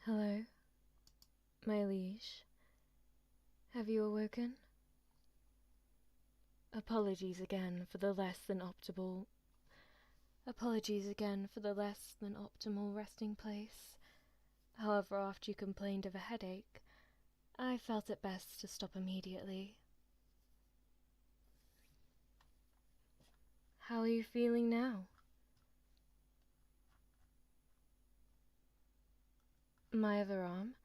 Hello, my liege. Have you awoken? Apologies again for the less than optimal resting place. However, after you complained of a headache, I felt it best to stop immediately. How are you feeling now? My other arm?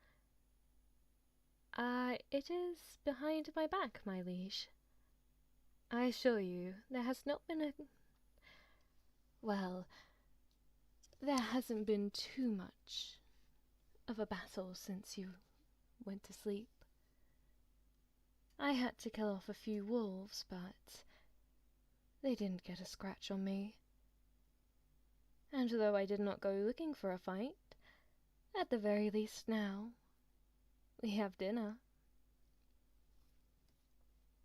It is behind my back, my liege. I assure you, there has not been a... Well, there hasn't been too much of a battle since you went to sleep. I had to kill off a few wolves, but they didn't get a scratch on me. And though I did not go looking for a fight, at the very least now, we have dinner.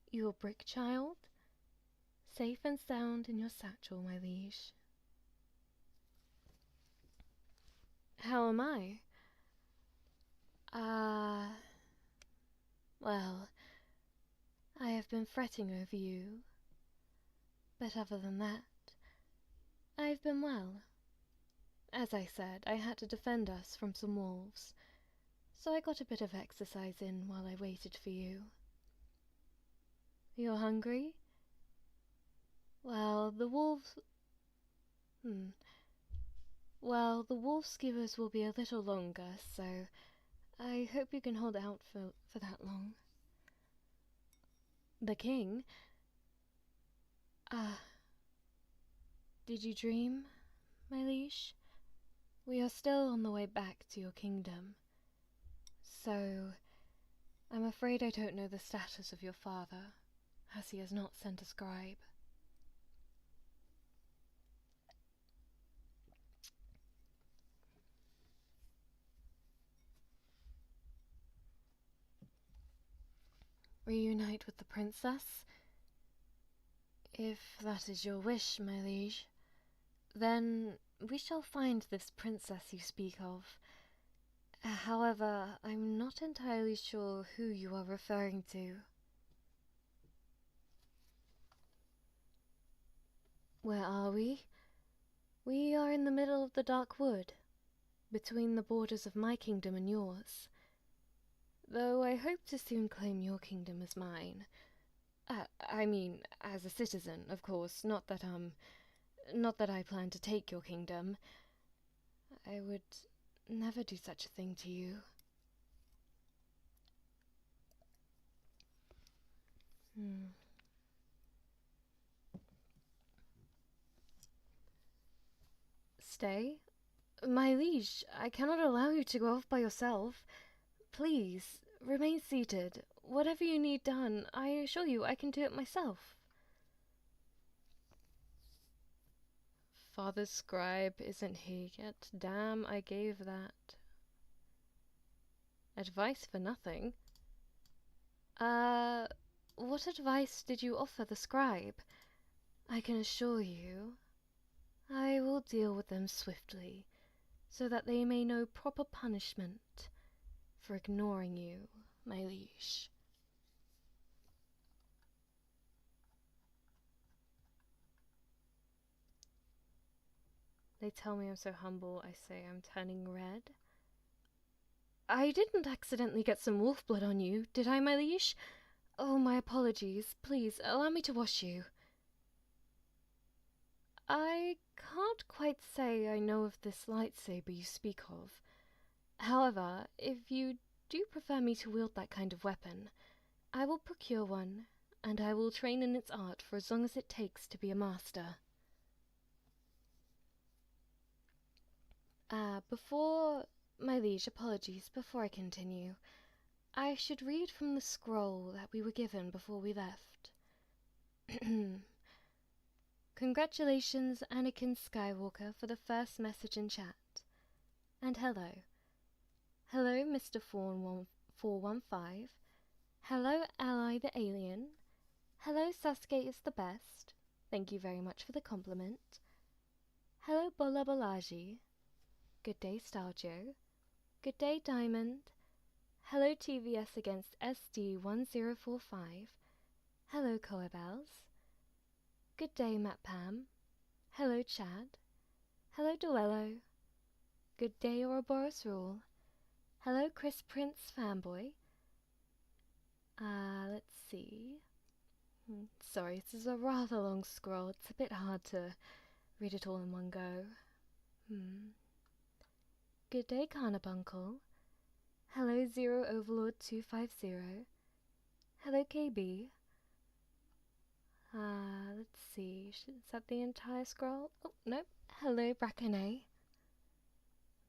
Your brick child, safe and sound in your satchel, my liege. How am I? Well, I have been fretting over you, but other than that, I've been well. As I said, I had to defend us from some wolves, so I got a bit of exercise in while I waited for you. You're hungry? Well, the wolves skewers will be a little longer, so I hope you can hold out for that long. The king? Did you dream, my liege? We are still on the way back to your kingdom, so I'm afraid I don't know the status of your father, as he has not sent a scribe. Reunite with the princess? If that is your wish, my liege, then we shall find this princess you speak of. However, I'm not entirely sure who you are referring to. Where are we? We are in the middle of the dark wood, between the borders of my kingdom and yours. Though I hope to soon claim your kingdom as mine. I mean, as a citizen, of course, not that I plan to take your kingdom. I would never do such a thing to you. Stay? My liege, I cannot allow you to go off by yourself. Please, remain seated. Whatever you need done, I assure you I can do it myself. Father's scribe, isn't he? Yet, damn, I gave that advice for nothing. What advice did you offer the scribe? I can assure you, I will deal with them swiftly, so that they may know proper punishment for ignoring you, my liege. They tell me I'm so humble, I say I'm turning red. I didn't accidentally get some wolf blood on you, did I, my liege? Oh, my apologies. Please, allow me to wash you. I can't quite say I know of this lightsaber you speak of. However, if you do prefer me to wield that kind of weapon, I will procure one, and I will train in its art for as long as it takes to be a master. My liege, apologies, before I continue, I should read from the scroll that we were given before we left. Congratulations, Anakin Skywalker, for the first message in chat. And hello. Hello, Mr. 415. Hello, Ally the Alien. Hello, Sasuke is the best. Thank you very much for the compliment. Hello, Bola Bolaji. Good day, Starjo. Good day, Diamond. Hello, TVS against SD1045. Hello, Coabels. Good day, Matt Pam. Hello, Chad. Hello, Duello. Good day, Ouroboros Rule. Hello, Chris Prince Fanboy. Let's see. Sorry, this is a rather long scroll. It's a bit hard to read it all in one go. Good day, Carnabuncle. Hello, Zero Overlord 250. Hello, KB. Let's see. Is that the entire scroll? Oh, no. Hello, Braconnet.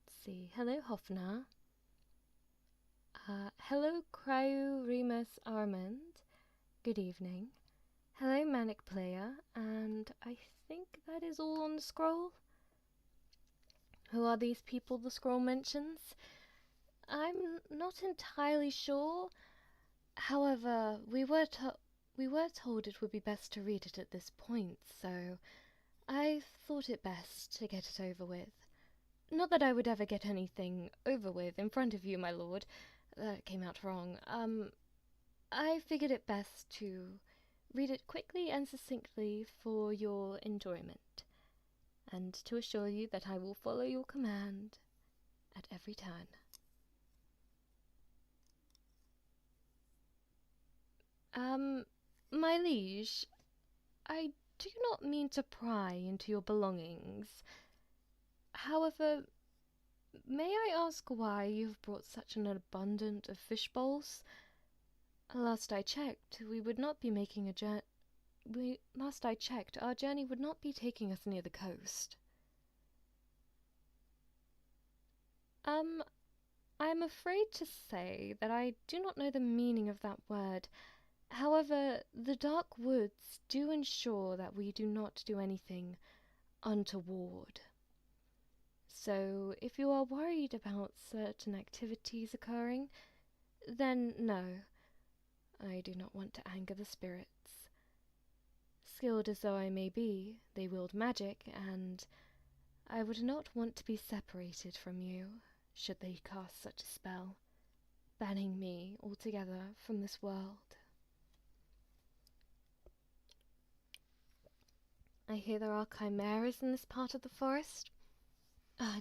Let's see. Hello, Hofnar. Hello, Cryo Remus Armand. Good evening. Hello, Manic Player. And I think that is all on the scroll. Who are these people the scroll mentions? I'm not entirely sure. However, we were told it would be best to read it at this point, so I thought it best to get it over with. Not that I would ever get anything over with in front of you, my lord. That came out wrong. I figured it best to read it quickly and succinctly for your enjoyment, and to assure you that I will follow your command at every turn. My liege, I do not mean to pry into your belongings. However, may I ask why you've brought such an abundance of fish bowls? Last I checked, we would not be making a journey. Last I checked, our journey would not be taking us near the coast. I'm afraid to say that I do not know the meaning of that word. However, the dark woods do ensure that we do not do anything untoward. So, if you are worried about certain activities occurring, then no, I do not want to anger the spirits. Skilled as though I may be, they wield magic, and I would not want to be separated from you, should they cast such a spell, banning me altogether from this world. I hear there are chimeras in this part of the forest.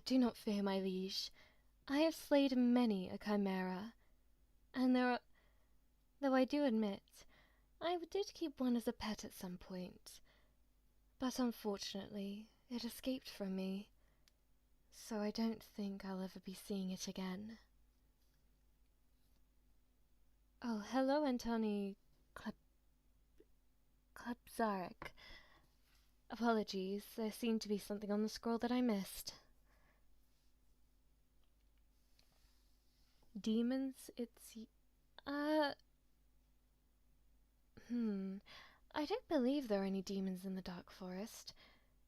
Do not fear, my liege. I have slayed many a chimera, and though I do admit, I did keep one as a pet at some point, but unfortunately it escaped from me, so I don't think I'll ever be seeing it again. Oh, hello, Antoni Klebzarek. Apologies, there seemed to be something on the scroll that I missed. Demons, I don't believe there are any demons in the Dark Forest.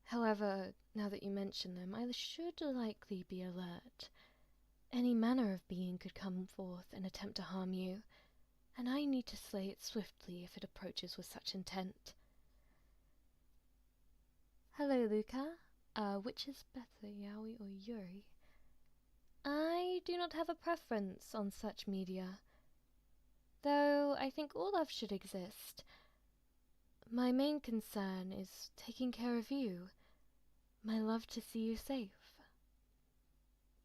However, now that you mention them, I should likely be alert. Any manner of being could come forth and attempt to harm you, and I need to slay it swiftly if it approaches with such intent. Hello, Luca. Which is better, Yaoi or Yuri? I do not have a preference on such media, though I think all love should exist. My main concern is taking care of you. My love to see you safe.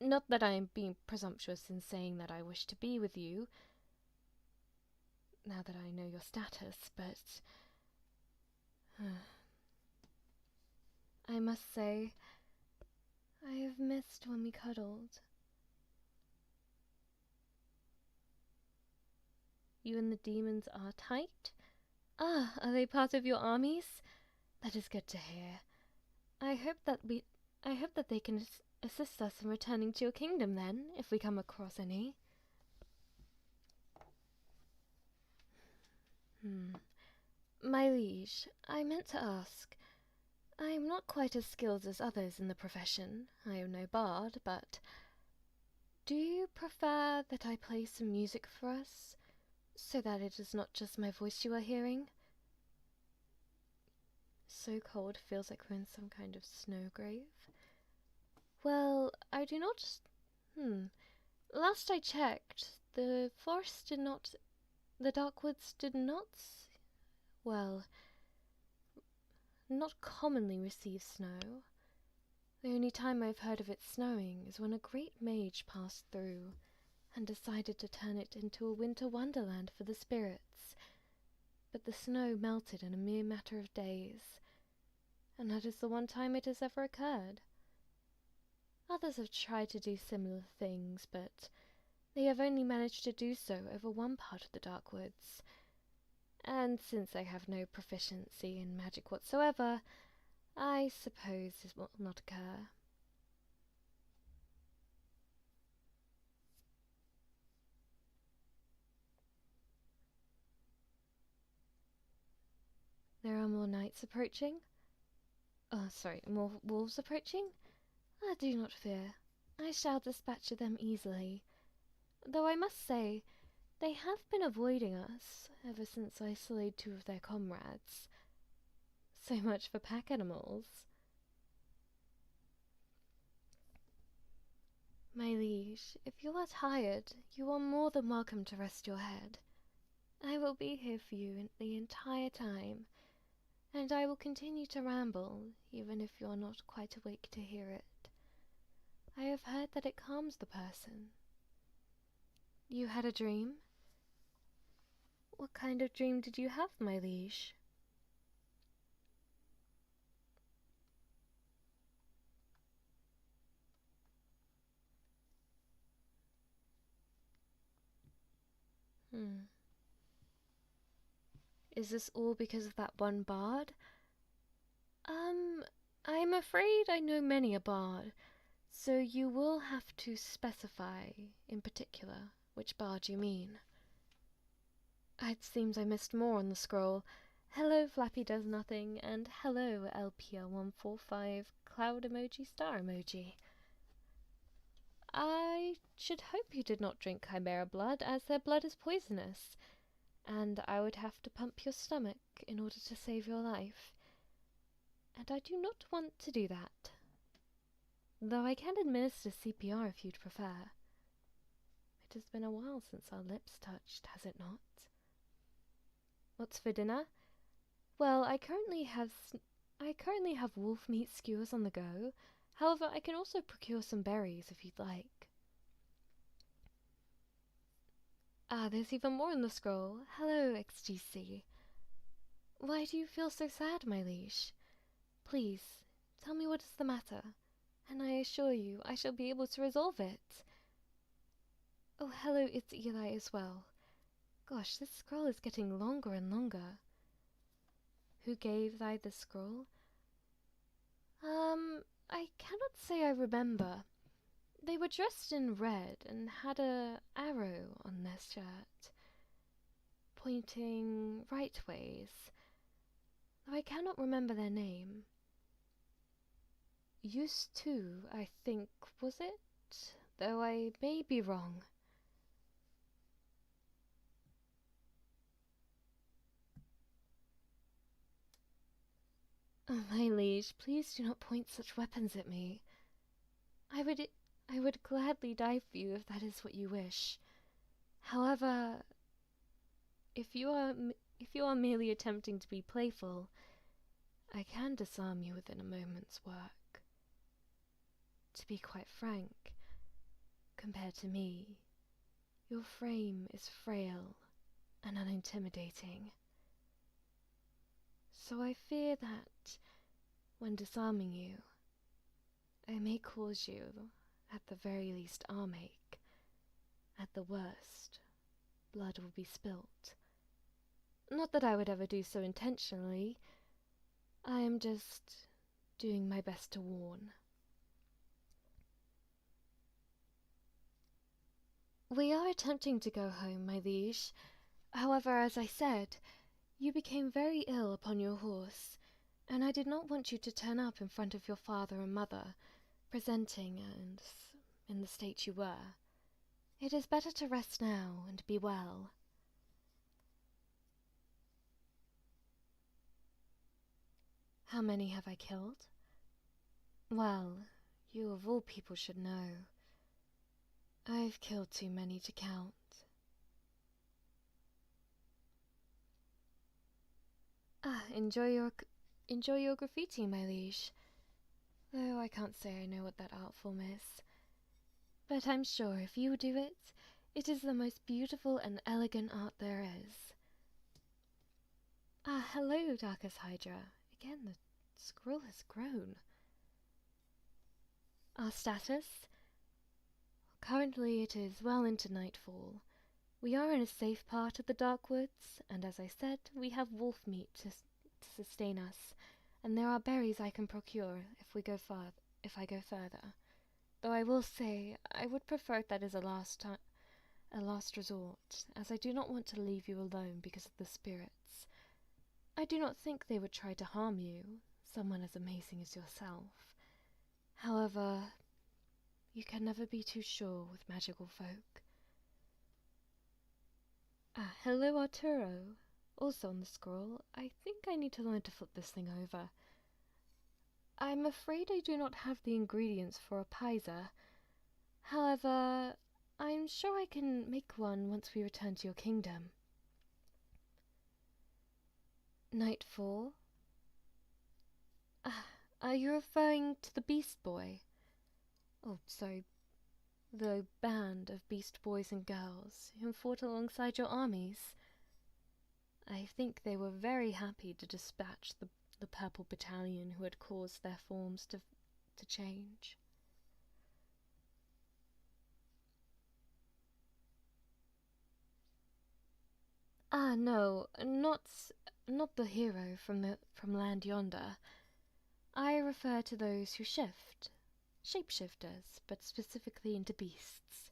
Not that I am being presumptuous in saying that I wish to be with you, now that I know your status, but I must say, I have missed when we cuddled. You and the demons are tight? Are they part of your armies? That is good to hear. I hope that they can assist us in returning to your kingdom then, if we come across any. My liege, I meant to ask. I am not quite as skilled as others in the profession. I am no bard, but do you prefer that I play some music for us, so that it is not just my voice you are hearing? So cold, feels like we're in some kind of snow grave. Well, I do not... Last I checked, the forest did not... the dark woods did not... well, not commonly receive snow. The only time I've heard of it snowing is when a great mage passed through and decided to turn it into a winter wonderland for the spirits. But the snow melted in a mere matter of days, and that is the one time it has ever occurred. Others have tried to do similar things, but they have only managed to do so over one part of the dark woods. And since I have no proficiency in magic whatsoever, I suppose it will not occur. There are more knights approaching? Oh, sorry, more wolves approaching? Ah, do not fear. I shall dispatch them easily. Though I must say, they have been avoiding us ever since I slayed 2 of their comrades. So much for pack animals. My liege, if you are tired, you are more than welcome to rest your head. I will be here for you the entire time, and I will continue to ramble, even if you are not quite awake to hear it. I have heard that it calms the person. You had a dream? What kind of dream did you have, my liege? Is this all because of that one bard? I'm afraid I know many a bard, so you will have to specify, in particular, which bard you mean. It seems I missed more on the scroll. Hello, Flappy Does Nothing, and hello, LPL145, cloud emoji, star emoji. I should hope you did not drink chimera blood, as their blood is poisonous, and I would have to pump your stomach in order to save your life. And I do not want to do that. Though I can administer CPR if you'd prefer. It has been a while since our lips touched, has it not? What's for dinner? Well, I currently have wolf meat skewers on the go. However, I can also procure some berries if you'd like. Ah, there's even more in the scroll. Hello, XGC. Why do you feel so sad, my liege? Please, tell me what is the matter, and I assure you I shall be able to resolve it. Oh, hello, it's Eli as well. Gosh, this scroll is getting longer and longer. Who gave thy the scroll? I cannot say I remember. They were dressed in red and had a arrow on their shirt, pointing rightways, though I cannot remember their name. Used to, I think, was it? Though I may be wrong. Oh, my liege, please do not point such weapons at me. I would gladly die for you if that is what you wish. However, if you are merely attempting to be playful, I can disarm you within a moment's work. To be quite frank, compared to me, your frame is frail and unintimidating. So I fear that, when disarming you, I may cause you, at the very least, arm ache. At the worst, blood will be spilt. Not that I would ever do so intentionally. I am just doing my best to warn. We are attempting to go home, my liege. However, as I said, you became very ill upon your horse, and I did not want you to turn up in front of your father and mother, presenting and in the state you were. It is better to rest now and be well. How many have I killed? Well, you of all people should know. I've killed too many to count. Enjoy your graffiti, my liege. Though I can't say I know what that art form is. But I'm sure if you do it, it is the most beautiful and elegant art there is. Hello, Darkus Hydra. Again, the scroll has grown. Our status? Currently it is well into nightfall. We are in a safe part of the Dark Woods, and as I said, we have wolf meat to sustain us, and there are berries I can procure if I go further. Though I will say, I would prefer that as a last resort, as I do not want to leave you alone because of the spirits. I do not think they would try to harm you, someone as amazing as yourself. However, you can never be too sure with magical folk. Hello, Arturo. Also on the scroll, I think I need to learn to flip this thing over. I'm afraid I do not have the ingredients for a paisa. However, I'm sure I can make one once we return to your kingdom. Nightfall? Are you referring to the Beast Boy? Oh, sorry. The band of beast boys and girls who fought alongside your armies. I think they were very happy to dispatch the purple battalion who had caused their forms to change. No, not the hero from land yonder. I refer to those who shift, shapeshifters, but specifically into beasts.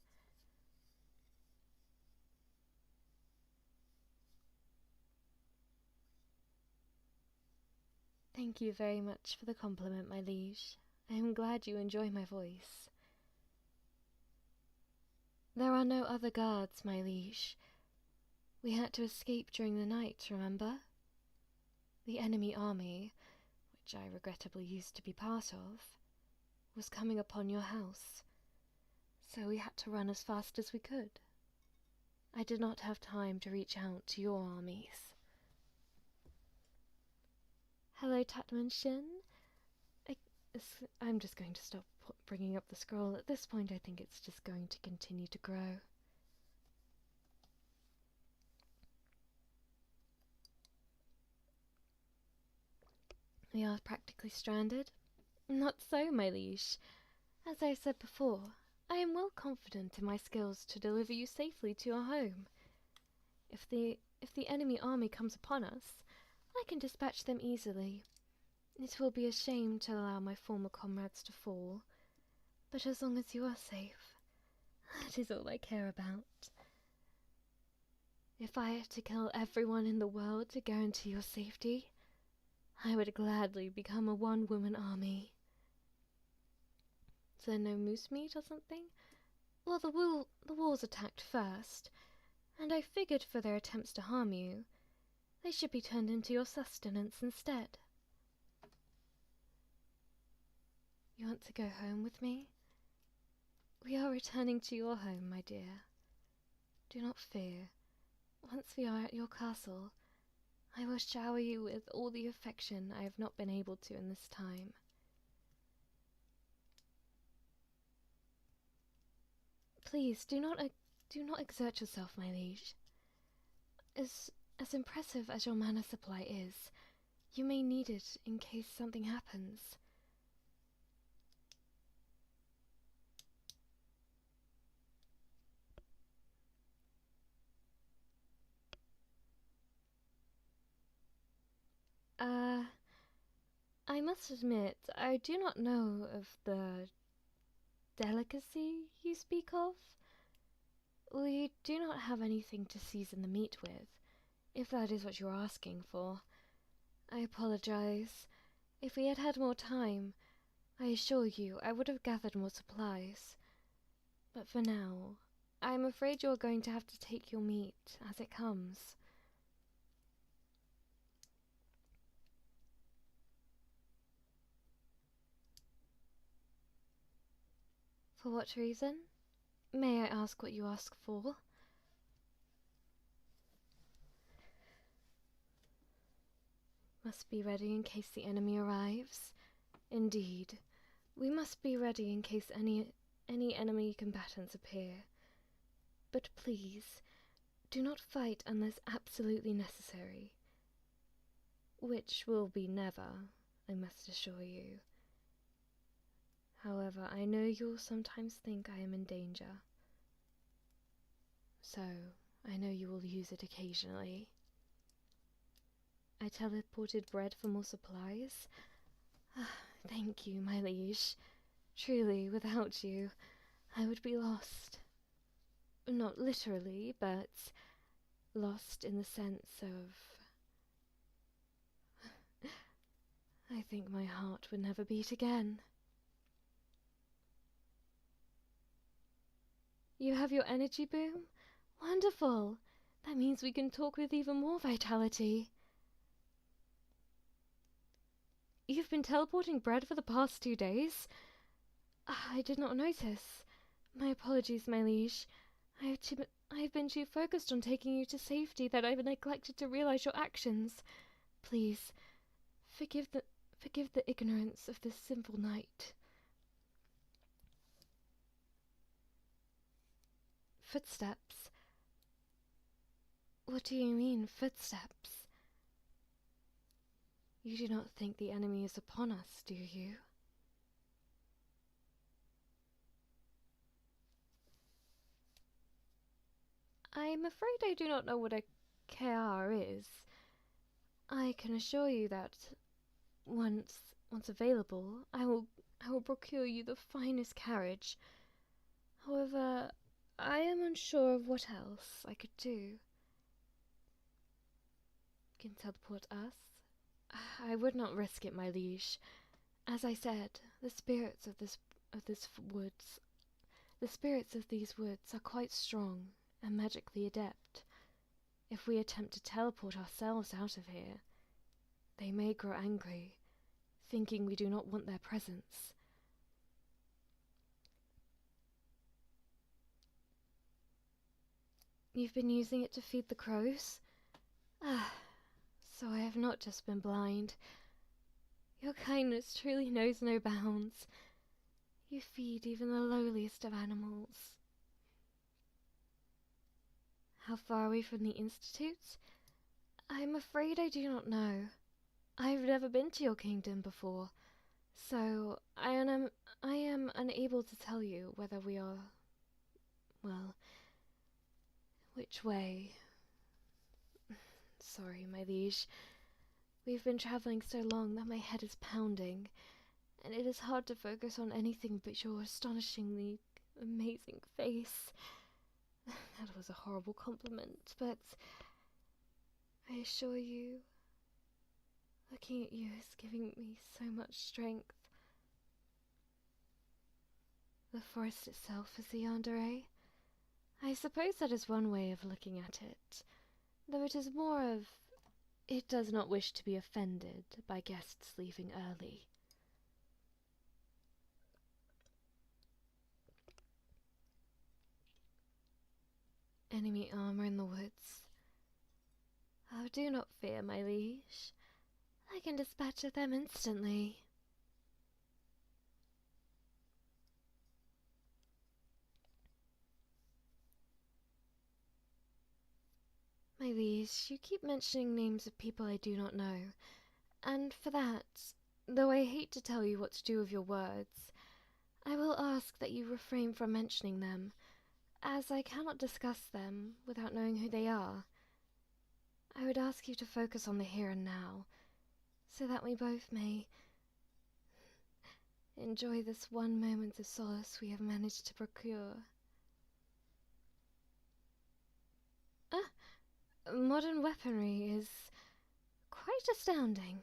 Thank you very much for the compliment, my liege. I am glad you enjoy my voice. There are no other guards, my liege. We had to escape during the night, remember? The enemy army, which I regrettably used to be part of, was coming upon your house, so we had to run as fast as we could. I did not have time to reach out to your armies. Hello, Tatman Shin. I'm just going to stop bringing up the scroll. At this point, I think it's just going to continue to grow. We are practically stranded. Not so, my liege. As I said before, I am well confident in my skills to deliver you safely to your home. If the enemy army comes upon us, I can dispatch them easily. It will be a shame to allow my former comrades to fall, but as long as you are safe, that is all I care about. If I had to kill everyone in the world to guarantee your safety, I would gladly become a one-woman army. Is there no moose meat or something? Well, the wolves attacked first, and I figured for their attempts to harm you, they should be turned into your sustenance instead. You want to go home with me? We are returning to your home, my dear. Do not fear. Once we are at your castle, I will shower you with all the affection I have not been able to in this time. Please, do not exert yourself, my liege. As impressive as your mana supply is, you may need it in case something happens. I must admit, I do not know of the delicacy you speak of. We do not have anything to season the meat with, if that is what you are asking for. I apologize. If we had had more time, I assure you I would have gathered more supplies. But for now, I am afraid you are going to have to take your meat as it comes. For what reason? May I ask what you ask for? Must be ready in case the enemy arrives. Indeed, we must be ready in case any enemy combatants appear. But please, do not fight unless absolutely necessary. Which will be never, I must assure you. However, I know you'll sometimes think I am in danger. So, I know you will use it occasionally. I teleported bread for more supplies. Thank you, my liege. Truly, without you, I would be lost. Not literally, but lost in the sense of... I think my heart would never beat again. You have your energy boom? Wonderful! That means we can talk with even more vitality. You've been teleporting bread for the past 2 days? I did not notice. My apologies, my liege. I have been too focused on taking you to safety that I've neglected to realize your actions. Please, forgive the ignorance of this simple night. Footsteps? What do you mean, footsteps? You do not think the enemy is upon us, do you? I'm afraid I do not know what a KR is. I can assure you that once available, I will procure you the finest carriage. However, I am unsure of what else I could do. You can teleport us? I would not risk it, my liege. As I said, the spirits of these woods are quite strong and magically adept. If we attempt to teleport ourselves out of here, they may grow angry, thinking we do not want their presence. You've been using it to feed the crows? So I have not just been blind. Your kindness truly knows no bounds. You feed even the lowliest of animals. How far are we from the Institute? I'm afraid I do not know. I've never been to your kingdom before, so I am unable to tell you whether we are, well, which way. Sorry, my liege. We've been travelling so long that my head is pounding, and it is hard to focus on anything but your astonishingly amazing face. That was a horrible compliment, but I assure you, looking at you is giving me so much strength. The forest itself is the Yandere. I suppose that is one way of looking at it, though it is more of, it does not wish to be offended by guests leaving early. Enemy armor in the woods. Oh, do not fear, my liege. I can dispatch them instantly. My liege, you keep mentioning names of people I do not know, and for that, though I hate to tell you what to do with your words, I will ask that you refrain from mentioning them, as I cannot discuss them without knowing who they are. I would ask you to focus on the here and now, so that we both may enjoy this one moment of solace we have managed to procure. Modern weaponry is quite astounding.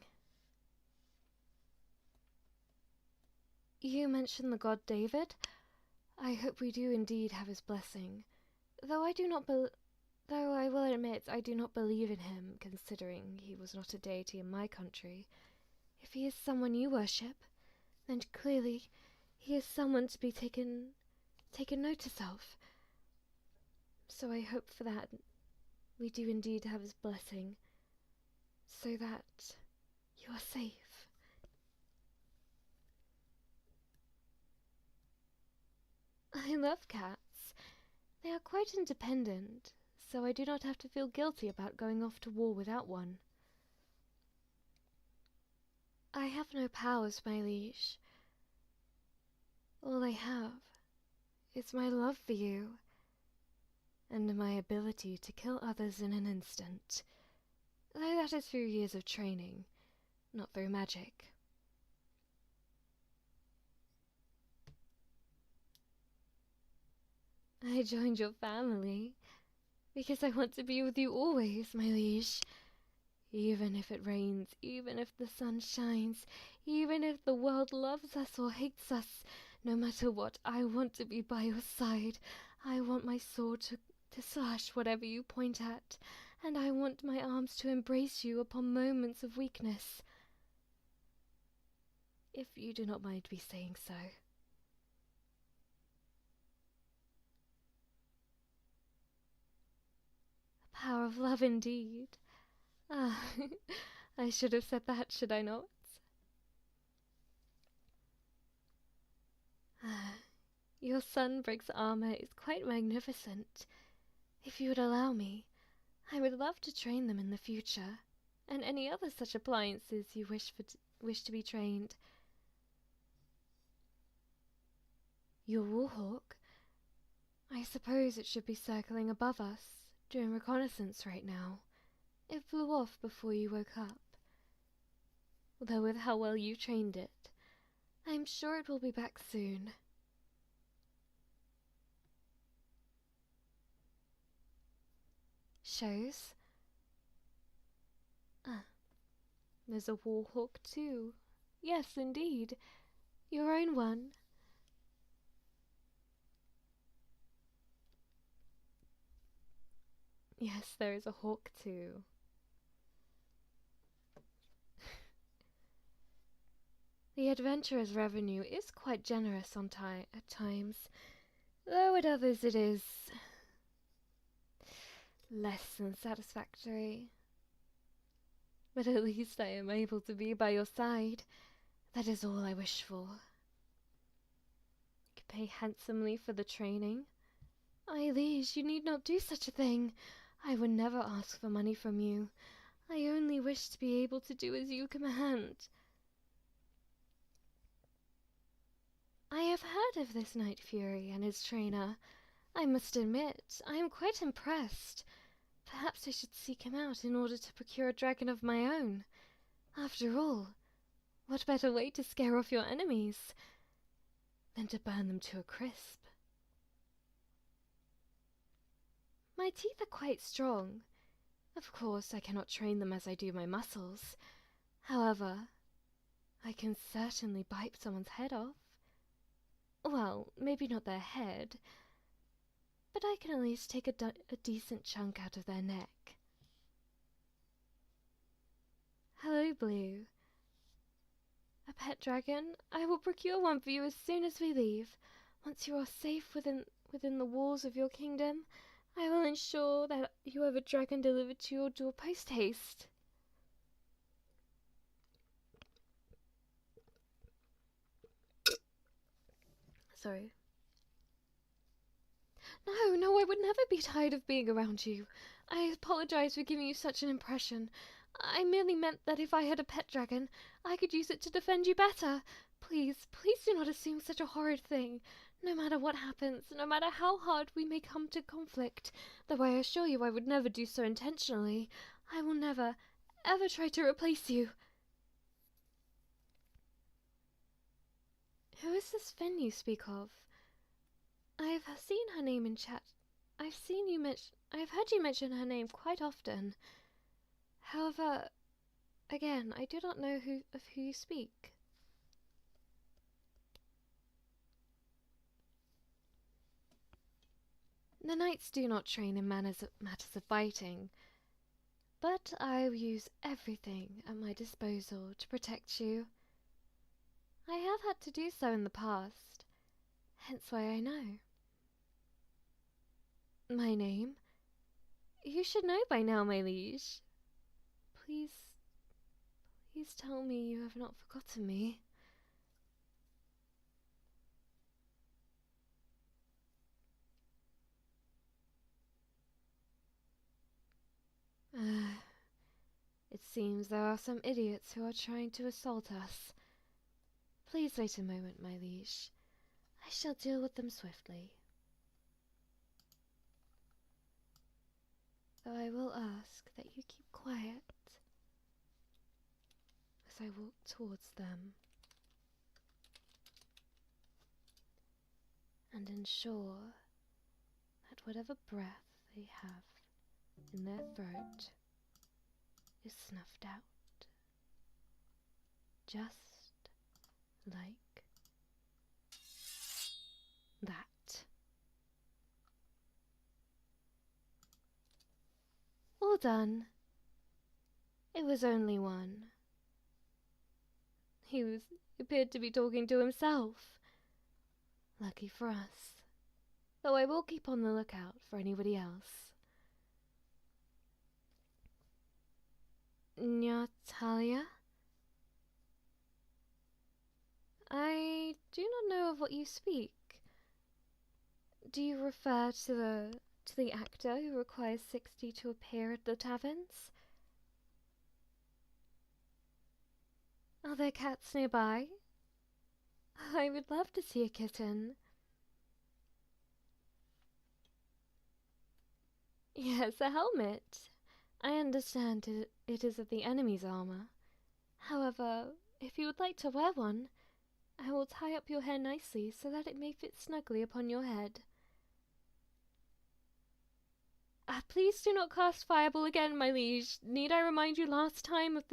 You mentioned the god David. I hope we do indeed have his blessing, though I will admit I do not believe in him, considering he was not a deity in my country. If he is someone you worship, then clearly he is someone to be taken notice of. So I hope for that we do indeed have his blessing, so that you are safe. I love cats. They are quite independent, so I do not have to feel guilty about going off to war without one. I have no powers, my liege. All I have is my love for you, and my ability to kill others in an instant, though that is through years of training, not through magic. I joined your family because I want to be with you always, my liege. Even if it rains, even if the sun shines, even if the world loves us or hates us, no matter what, I want to be by your side. I want my sword to slash whatever you point at, and I want my arms to embrace you upon moments of weakness. If you do not mind me saying so. The power of love indeed. Ah, I should have said that, should I not? Ah, your sunbrick's armor is quite magnificent. If you would allow me, I would love to train them in the future, and any other such appliances you wish to be trained. Your warhawk? I suppose it should be circling above us, doing reconnaissance right now. It flew off before you woke up. Though with how well you trained it, I'm sure it will be back soon. Shows? Ah, there's a warhawk too. Yes, indeed. Your own one. Yes, there is a hawk too. The adventurer's revenue is quite generous at times, though at others it is less than satisfactory. But at least I am able to be by your side. That is all I wish for. You can pay handsomely for the training. Aye, liege, you need not do such a thing. I would never ask for money from you. I only wish to be able to do as you command. I have heard of this Night Fury and his trainer. I must admit, I am quite impressed. Perhaps I should seek him out in order to procure a dragon of my own. After all, what better way to scare off your enemies than to burn them to a crisp? My teeth are quite strong. Of course, I cannot train them as I do my muscles. However, I can certainly bite someone's head off. Well, maybe not their head, but I can at least take a decent chunk out of their neck. Hello, Blue. A pet dragon? I will procure one for you as soon as we leave. Once you are safe within the walls of your kingdom, I will ensure that you have a dragon delivered to your door post-haste. Sorry. No, I would never be tired of being around you. I apologize for giving you such an impression. I merely meant that if I had a pet dragon, I could use it to defend you better. Please do not assume such a horrid thing. No matter what happens, no matter how hard we may come to conflict, though I assure you I would never do so intentionally, I will never, ever try to replace you. Who is this Finn you speak of? I've seen her name in chat. I've heard you mention her name quite often. However, again, I do not know of who you speak. The knights do not train in matters of fighting, but I will use everything at my disposal to protect you. I have had to do so in the past, hence why I know. My name? You should know by now, my liege. Please, please tell me you have not forgotten me. It seems there are some idiots who are trying to assault us. Please wait a moment, my liege. I shall deal with them swiftly. Though I will ask that you keep quiet as I walk towards them and ensure that whatever breath they have in their throat is snuffed out, just like that. All done. It was only one. He appeared to be talking to himself. Lucky for us. Though I will keep on the lookout for anybody else. Natalia? I do not know of what you speak. Do you refer to the actor who requires 60 to appear at the taverns? Are there cats nearby? I would love to see a kitten. Yes, a helmet. I understand it is of the enemy's armor. However, if you would like to wear one, I will tie up your hair nicely so that it may fit snugly upon your head. Please do not cast fireball again, my liege. Need I remind you last time of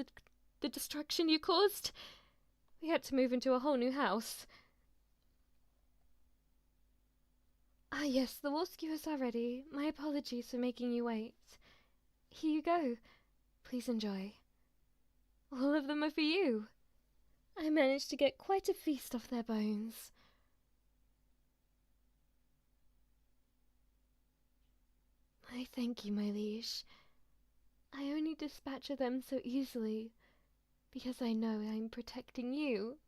the destruction you caused? We had to move into a whole new house. Yes, the wall skewers are ready. My apologies for making you wait. Here you go. Please enjoy. All of them are for you. I managed to get quite a feast off their bones. I thank you, my liege. I only dispatch of them so easily because I know I'm protecting you.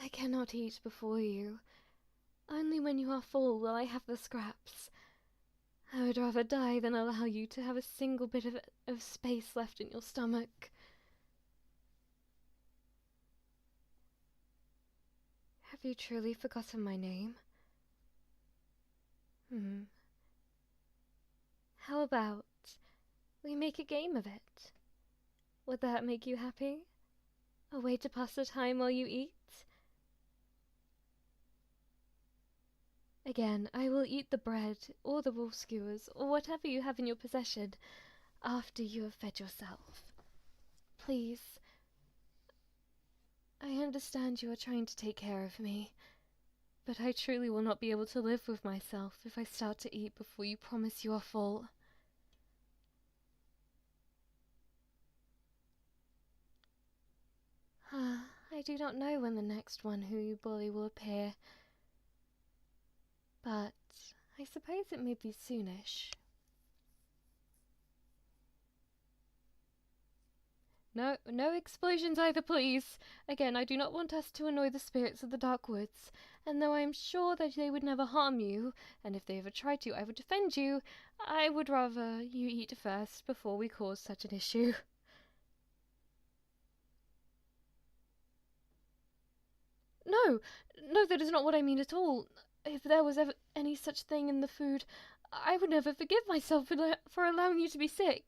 I cannot eat before you. Only when you are full will I have the scraps. I would rather die than allow you to have a single bit of space left in your stomach. Have you truly forgotten my name? How about we make a game of it? Would that make you happy? A way to pass the time while you eat? Again, I will eat the bread, or the wool skewers, or whatever you have in your possession, after you have fed yourself. Please. I understand you are trying to take care of me, but I truly will not be able to live with myself if I start to eat before you promise you are full. I do not know when the next one who you bully will appear, but I suppose it may be soonish. No explosions either, please. Again, I do not want us to annoy the spirits of the dark woods, and though I am sure that they would never harm you, and if they ever tried to, I would defend you, I would rather you eat first before we cause such an issue. No, that is not what I mean at all. If there was ever any such thing in the food, I would never forgive myself for allowing you to be sick.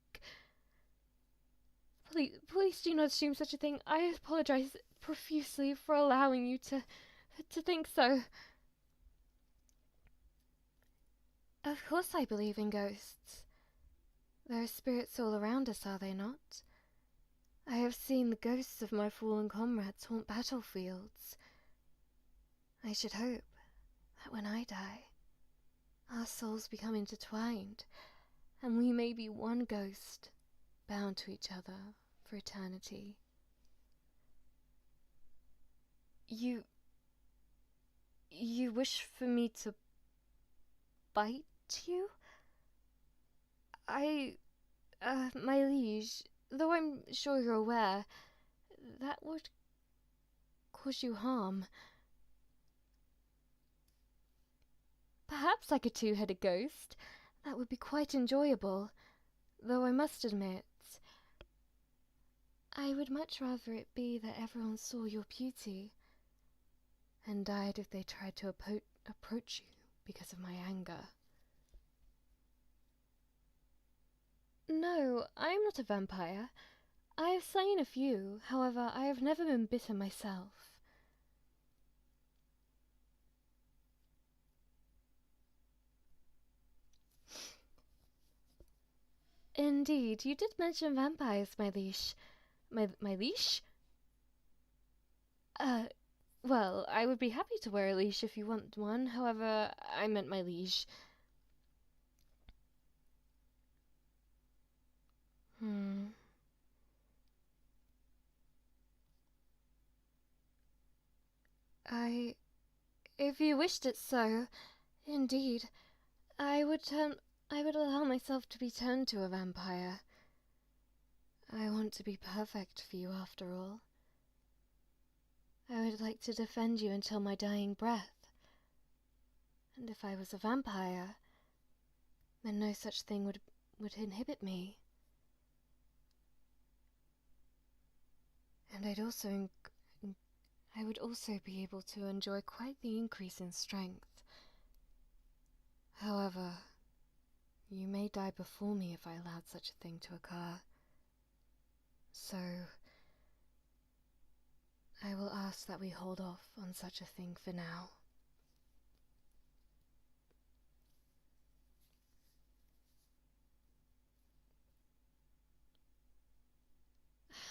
Please do not assume such a thing. I apologize profusely for allowing you to think so. Of course I believe in ghosts. There are spirits all around us, are there not? I have seen the ghosts of my fallen comrades haunt battlefields. I should hope that when I die, our souls become intertwined, and we may be one ghost, bound to each other for eternity. You wish for me to bite you? My liege, though I'm sure you're aware, that would cause you harm. Perhaps like a two-headed ghost. That would be quite enjoyable. Though I must admit, I would much rather it be that everyone saw your beauty and died if they tried to approach you because of my anger. No, I am not a vampire. I have slain a few, however, I have never been bitten myself. Indeed, you did mention vampires, my liege. My leash? Uh, well, I would be happy to wear a leash if you want one, however, I meant my liege. Hmm. If you wished it so, indeed, I would I would allow myself to be turned to a vampire. I want to be perfect for you after all. I would like to defend you until my dying breath. And if I was a vampire, then no such thing would inhibit me. And I would also be able to enjoy quite the increase in strength. However, you may die before me if I allowed such a thing to occur. So, I will ask that we hold off on such a thing for now.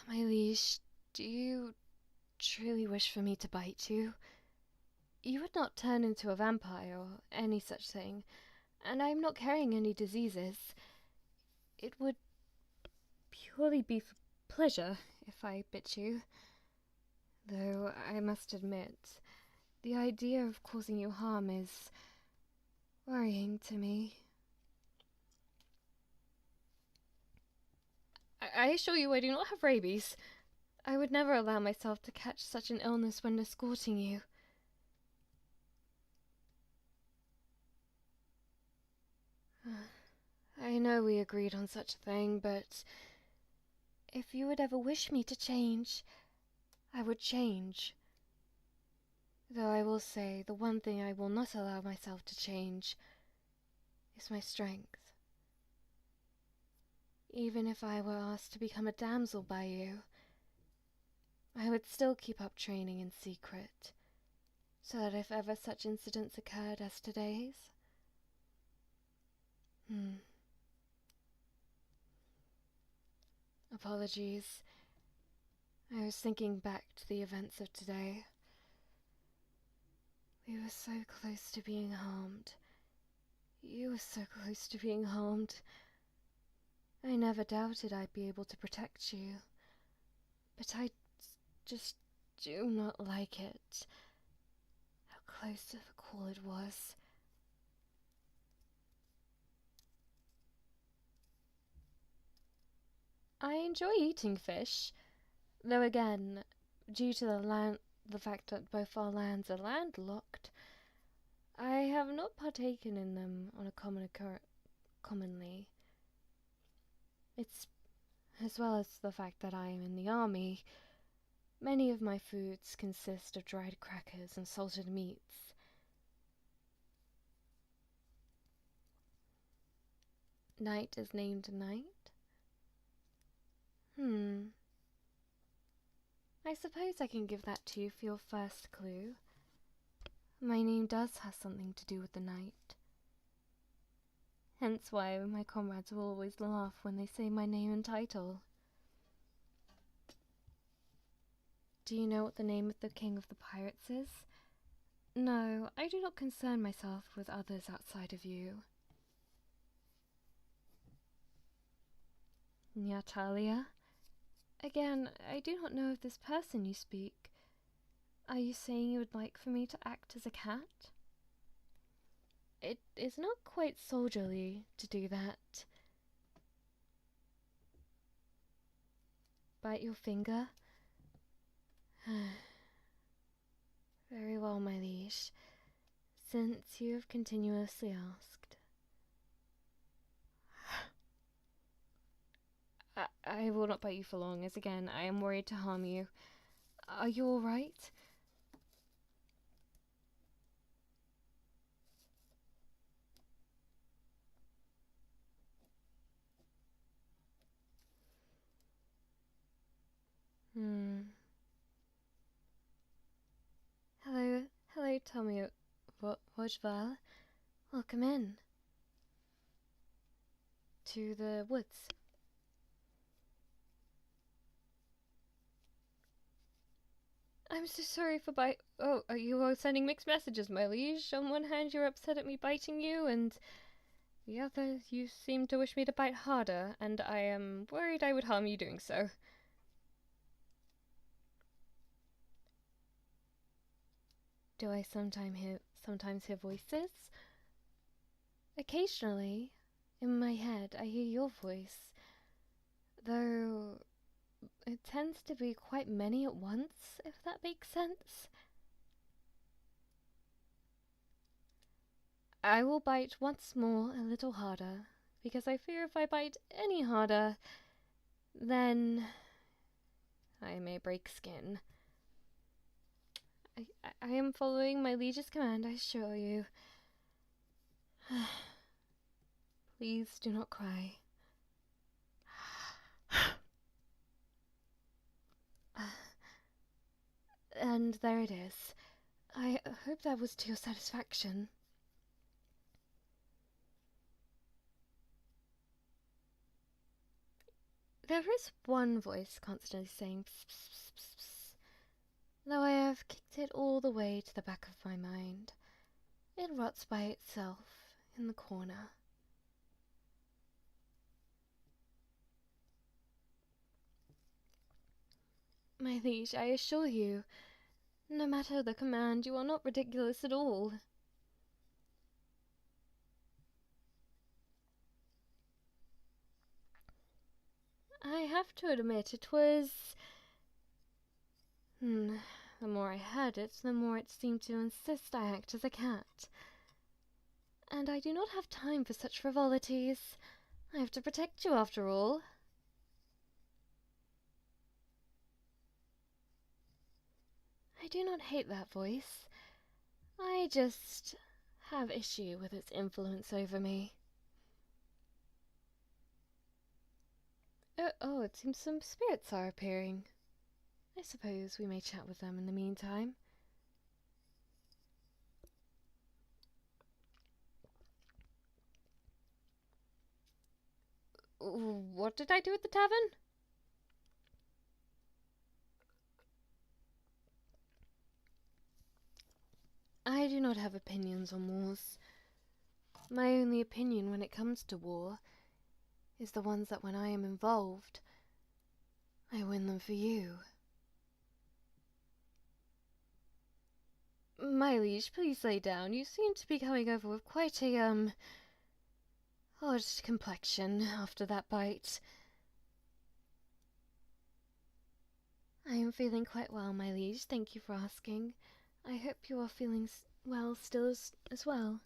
My liege, do you truly wish for me to bite you? You would not turn into a vampire or any such thing, and I am not carrying any diseases. It would purely be for pleasure if I bit you. Though I must admit, the idea of causing you harm is worrying to me. I assure you I do not have rabies. I would never allow myself to catch such an illness when escorting you. I know we agreed on such a thing, but if you would ever wish me to change, I would change. Though I will say the one thing I will not allow myself to change is my strength. Even if I were asked to become a damsel by you, I would still keep up training in secret, so that if ever such incidents occurred as today's... Apologies. I was thinking back to the events of today. We were so close to being harmed. You were so close to being harmed. I never doubted I'd be able to protect you. But I just do not like it. How close to the call it was. I enjoy eating fish, though again, due to the fact that both our lands are landlocked, I have not partaken in them on a commonly. It's as well as the fact that I am in the army. Many of my foods consist of dried crackers and salted meats. Night is named night? I suppose I can give that to you for your first clue. My name does have something to do with the night. Hence why my comrades will always laugh when they say my name and title. Do you know what the name of the king of the pirates is? No, I do not concern myself with others outside of you. Natalia? Again, I do not know of this person you speak. Are you saying you would like for me to act as a cat? It is not quite soldierly to do that. Bite your finger? Very well, my liege. Since you have continuously asked. I will not bite you for long, as again, I am worried to harm you. Are you alright? Hello, Tommy. Wojval. Welcome in. To the woods. I'm so sorry for Oh, are you all sending mixed messages, my liege? On one hand, you're upset at me biting you, and the other, you seem to wish me to bite harder, and I am worried I would harm you doing so. Do I sometimes hear voices? Occasionally, in my head, I hear your voice, though it tends to be quite many at once, if that makes sense. I will bite once more a little harder, because I fear if I bite any harder, then I may break skin. I am following my liege's command, I assure you. Please do not cry. And there it is. I hope that was to your satisfaction. There is one voice constantly saying pss, pss, pss, pss, pss, though I have kicked it all the way to the back of my mind. It rots by itself in the corner. My liege, I assure you, no matter the command, you are not ridiculous at all. I have to admit, it was... The more I heard it, the more it seemed to insist I act as a cat. And I do not have time for such frivolities. I have to protect you, after all. I do not hate that voice. I just have issue with its influence over me. Oh, it seems some spirits are appearing. I suppose we may chat with them in the meantime. What did I do at the tavern? I do not have opinions on wars. My only opinion when it comes to war is the ones that when I am involved, I win them for you. My liege, please lay down. You seem to be coming over with quite a, odd complexion after that bite. I am feeling quite well, my liege. Thank you for asking. I hope you are feeling well still as well.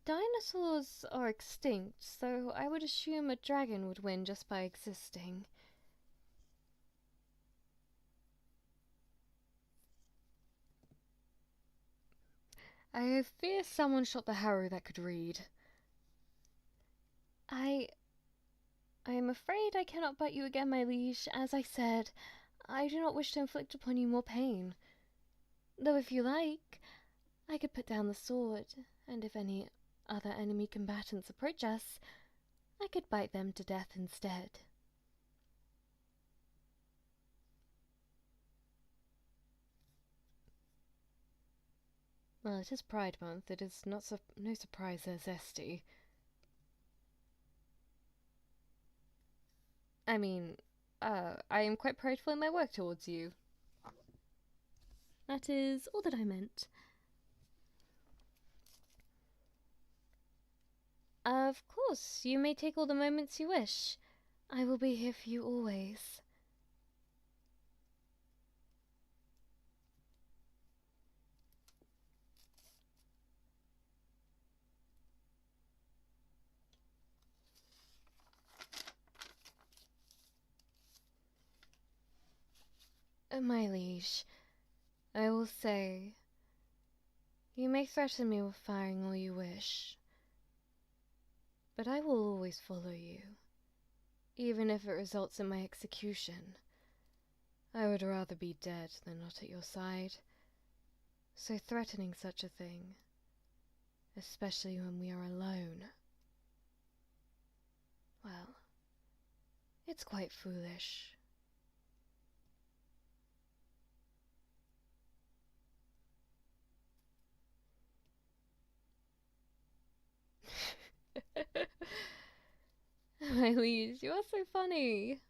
Dinosaurs are extinct, so I would assume a dragon would win just by existing. I fear someone shot the harrow that could read. I am afraid I cannot bite you again, my liege. As I said, I do not wish to inflict upon you more pain. Though if you like, I could put down the sword, and if any other enemy combatants approach us, I could bite them to death instead. Well, it is Pride Month. It is no surprise they're zesty. I mean, I am quite prideful in my work towards you. That is all that I meant. Of course, you may take all the moments you wish. I will be here for you always. My liege, I will say, you may threaten me with firing all you wish, but I will always follow you, even if it results in my execution. I would rather be dead than not at your side, so threatening such a thing, especially when we are alone, well, it's quite foolish. My liege, you are so funny.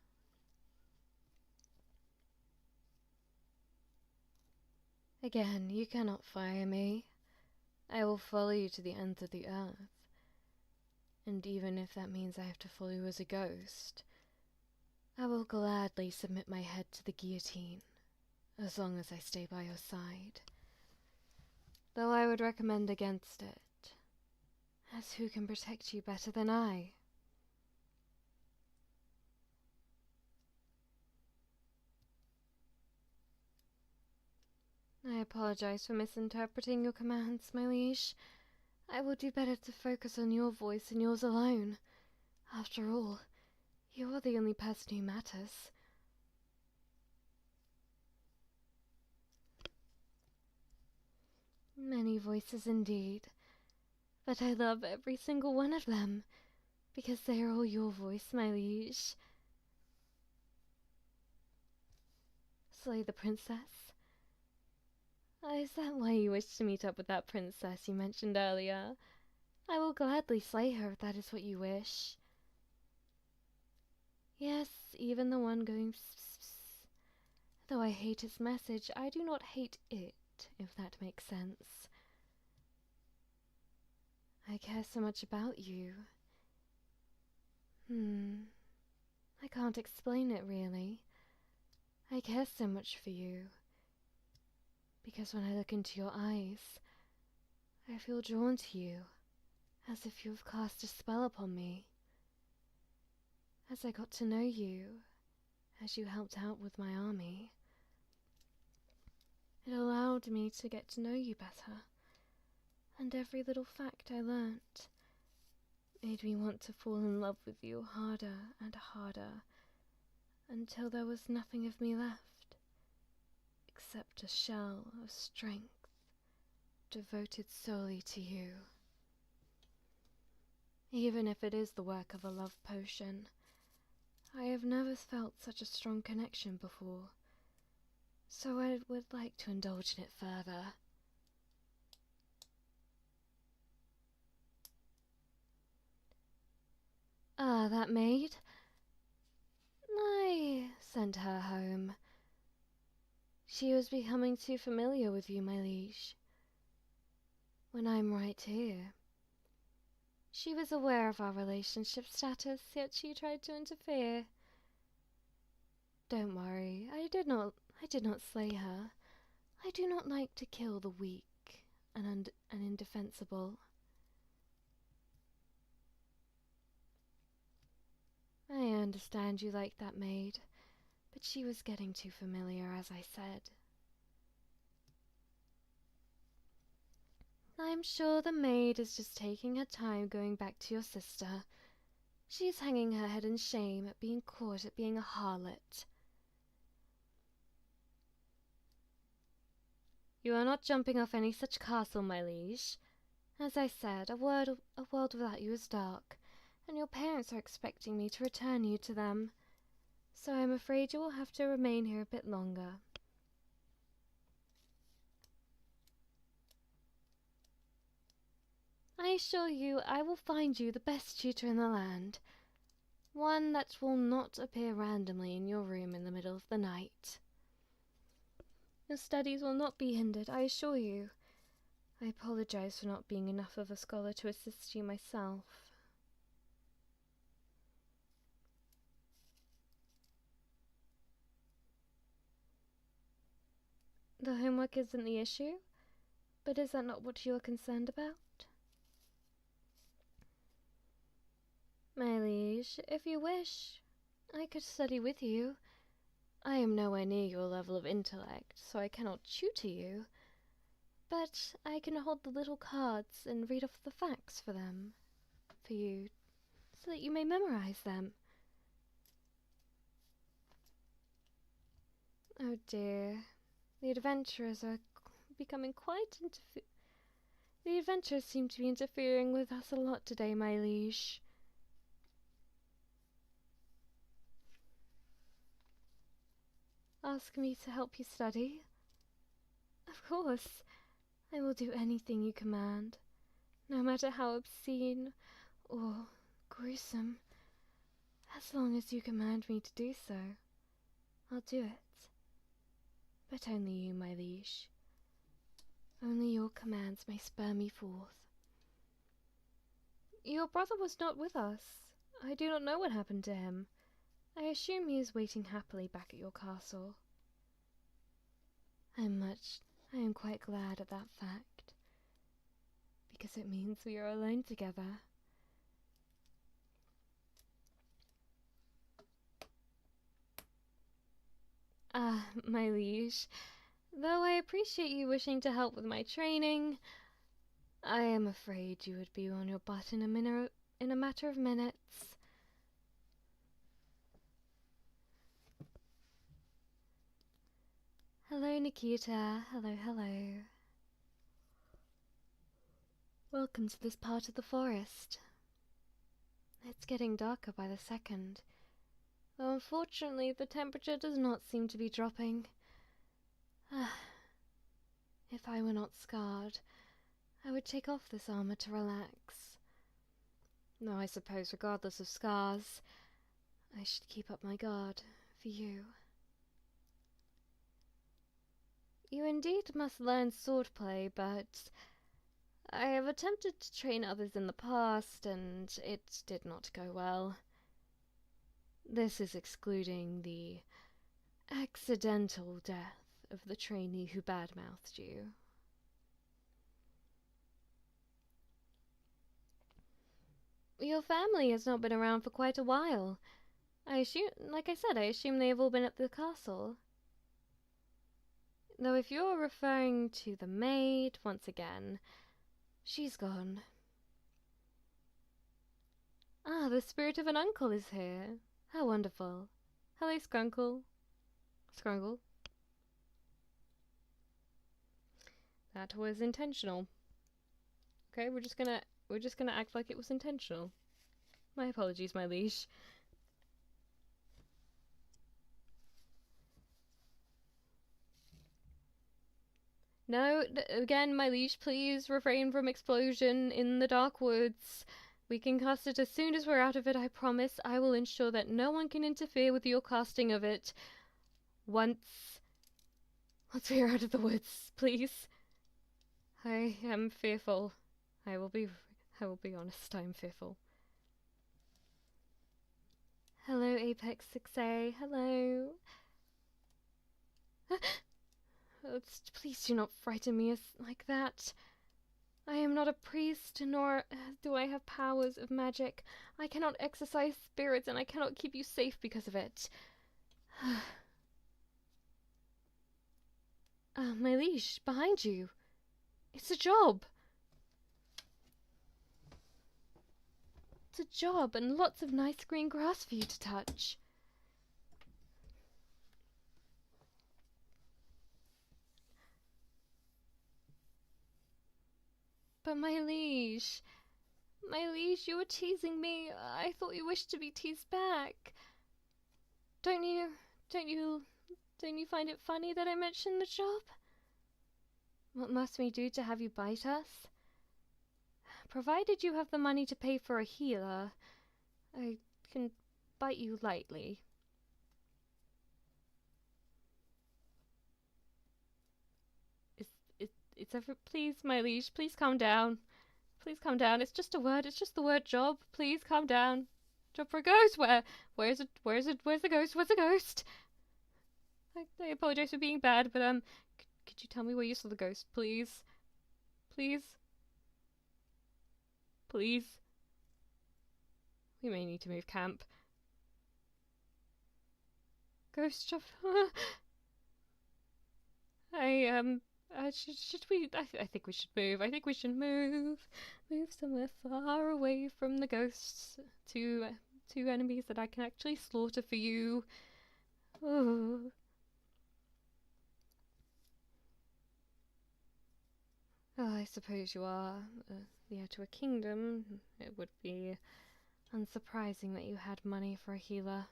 Again, you cannot fire me. I will follow you to the ends of the earth. And even if that means I have to follow you as a ghost, I will gladly submit my head to the guillotine, as long as I stay by your side. Though I would recommend against it, as who can protect you better than I? I apologize for misinterpreting your commands, my liege. I will do better to focus on your voice and yours alone. After all, you are the only person who matters. Many voices indeed, but I love every single one of them, because they are all your voice, my liege. Slay the princess? Is that why you wish to meet up with that princess you mentioned earlier? I will gladly slay her if that is what you wish. Yes, even the one going pss. Though I hate its message, I do not hate it, if that makes sense. I care so much about you. I can't explain it, really. I care so much for you. Because when I look into your eyes, I feel drawn to you, as if you have cast a spell upon me. As I got to know you, as you helped out with my army, it allowed me to get to know you better, and every little fact I learnt made me want to fall in love with you harder and harder, until there was nothing of me left, except a shell of strength devoted solely to you. Even if it is the work of a love potion, I have never felt such a strong connection before, so I would like to indulge in it further. Ah, that maid? I sent her home. She was becoming too familiar with you, my liege. When I'm right here. She was aware of our relationship status, yet she tried to interfere. Don't worry, I did not slay her. I do not like to kill the weak and indefensible. I understand you like that maid, but she was getting too familiar, as I said. I'm sure the maid is just taking her time going back to your sister. She's hanging her head in shame at being caught at being a harlot. You are not jumping off any such castle, my liege. As I said, a world without you is dark, and your parents are expecting me to return you to them. So I'm afraid you will have to remain here a bit longer. I assure you I will find you the best tutor in the land. One that will not appear randomly in your room in the middle of the night. Your studies will not be hindered, I assure you. I apologize for not being enough of a scholar to assist you myself. The homework isn't the issue, but is that not what you are concerned about? My liege, if you wish, I could study with you. I am nowhere near your level of intellect, so I cannot tutor you. But I can hold the little cards and read off the facts for you, so that you may memorize them. Oh dear, the adventurers are becoming the adventurers seem to be interfering with us a lot today, my liege. Ask me to help you study? Of course. I will do anything you command, no matter how obscene or gruesome. As long as you command me to do so, I'll do it. But only you, my liege. Only your commands may spur me forth. Your brother was not with us. I do not know what happened to him. I assume he is waiting happily back at your castle. I am quite glad at that fact, because it means we are alone together. Ah, my liege, though I appreciate you wishing to help with my training, I am afraid you would be on your butt in a matter of minutes. Hello, Nikita. Hello, hello. Welcome to this part of the forest. It's getting darker by the second, though unfortunately the temperature does not seem to be dropping. If I were not scarred, I would take off this armor to relax. Though I suppose regardless of scars, I should keep up my guard for you. You indeed must learn swordplay, but I have attempted to train others in the past, and it did not go well. This is excluding the accidental death of the trainee who badmouthed you. Your family has not been around for quite a while. Like I said, I assume they have all been at the castle. Though if you're referring to the maid, once again, she's gone. Ah, the spirit of an uncle is here. How wonderful. Hello, Skrunkle. Scrungle. That was intentional. Okay, we're just gonna act like it was intentional. My apologies, my liege. No, again, my liege, please refrain from explosion in the dark woods. We can cast it as soon as we're out of it, I promise. I will ensure that no one can interfere with your casting of it once we are out of the woods, please. I am fearful. I will be honest, I am fearful. Hello, Apex 6A. Hello. Please do not frighten me like that. I am not a priest, nor do I have powers of magic. I cannot exorcise spirits, and I cannot keep you safe because of it. My liege, behind you. It's a job. It's a job, and lots of nice green grass for you to touch. But my liege, you were teasing me. I thought you wished to be teased back. Don't you find it funny that I mentioned the job? What must we do to have you bite us? Provided you have the money to pay for a healer, I can bite you lightly. It's ever. Please, my liege, please calm down. Please calm down. It's just a word. It's just the word job. Please calm down. Job for a ghost. Where's it? Where's the ghost? Where's the ghost? I apologize for being bad, but could you tell me where you saw the ghost, please? Please? Please? We may need to move camp. Ghost job. Should we? I think we should move. I think we should move somewhere far away from the ghosts to enemies that I can actually slaughter for you. Oh. Oh, I suppose you are heir to a kingdom. It would be unsurprising that you had money for a healer.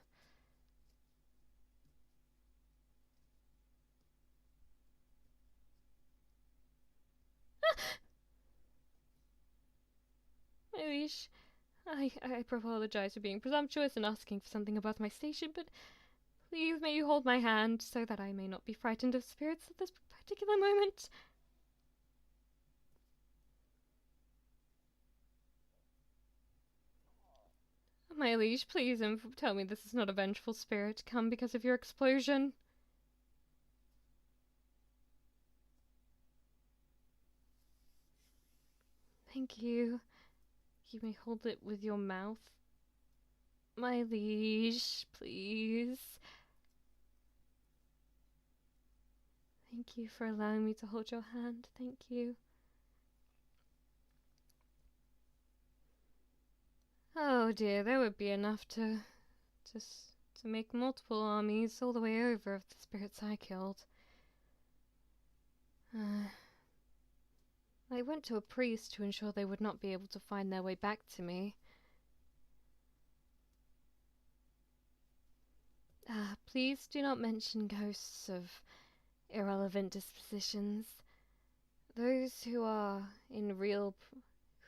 My liege, I apologize for being presumptuous and asking for something above my station, but please may you hold my hand so that I may not be frightened of spirits at this particular moment. My liege, please tell me this is not a vengeful spirit come because of your explosion. Thank you. You may hold it with your mouth. My liege, please. Thank you for allowing me to hold your hand. Thank you. Oh dear, there would be enough to make multiple armies all the way over of the spirits I killed. I went to a priest to ensure they would not be able to find their way back to me. Please do not mention ghosts of irrelevant dispositions. Those who are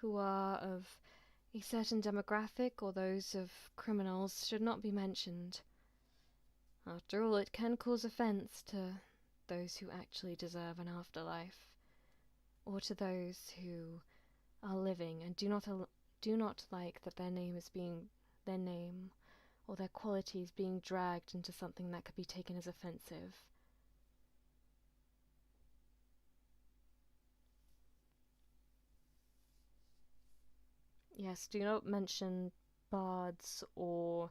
who are of a certain demographic or those of criminals should not be mentioned. After all, it can cause offense to those who actually deserve an afterlife, or to those who are living and do not like that their name or their qualities being dragged into something that could be taken as offensive. Yes, do not mention bards or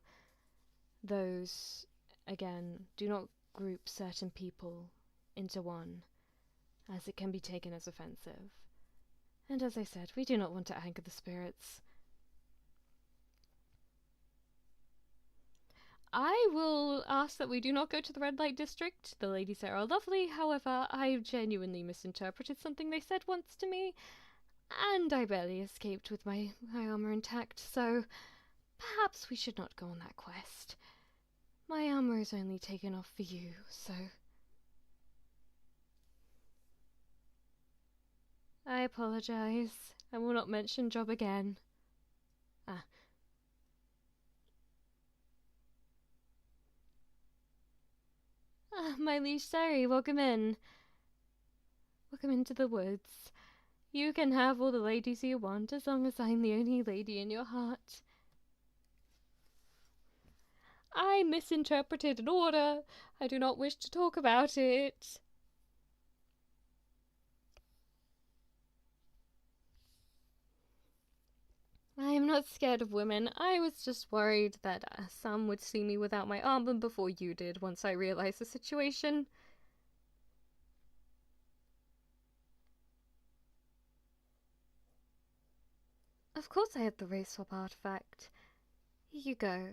those, again, do not group certain people into one, as it can be taken as offensive. And as I said, we do not want to anger the spirits. I will ask that we do not go to the red light district. The ladies there are lovely, however, I genuinely misinterpreted something they said once to me, and I barely escaped with my armor intact, so perhaps we should not go on that quest. My armor is only taken off for you, so... I apologize. I will not mention job again. My liege Sari, welcome in. Welcome into the woods. You can have all the ladies you want, as long as I'm the only lady in your heart. I misinterpreted an order. I do not wish to talk about it. I am not scared of women. I was just worried that some would see me without my armor before you did once I realized the situation. Of course I have the race swap artifact. Here you go.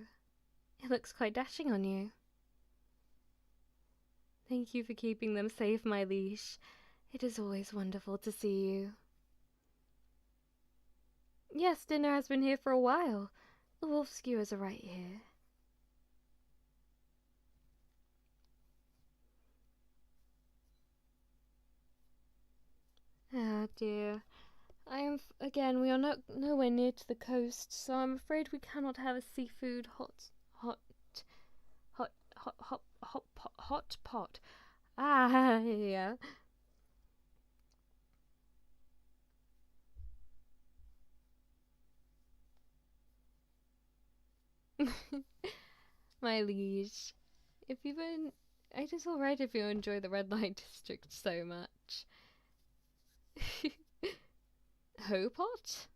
It looks quite dashing on you. Thank you for keeping them safe, my liege. It is always wonderful to see you. Yes, dinner has been here for a while. The wolf skewers are right here. Ah, dear. Again, we are nowhere near to the coast, so I'm afraid we cannot have a seafood hot hot pot. Ah, yeah. My liege, if even it is all right if you enjoy the red light district so much. Hopot?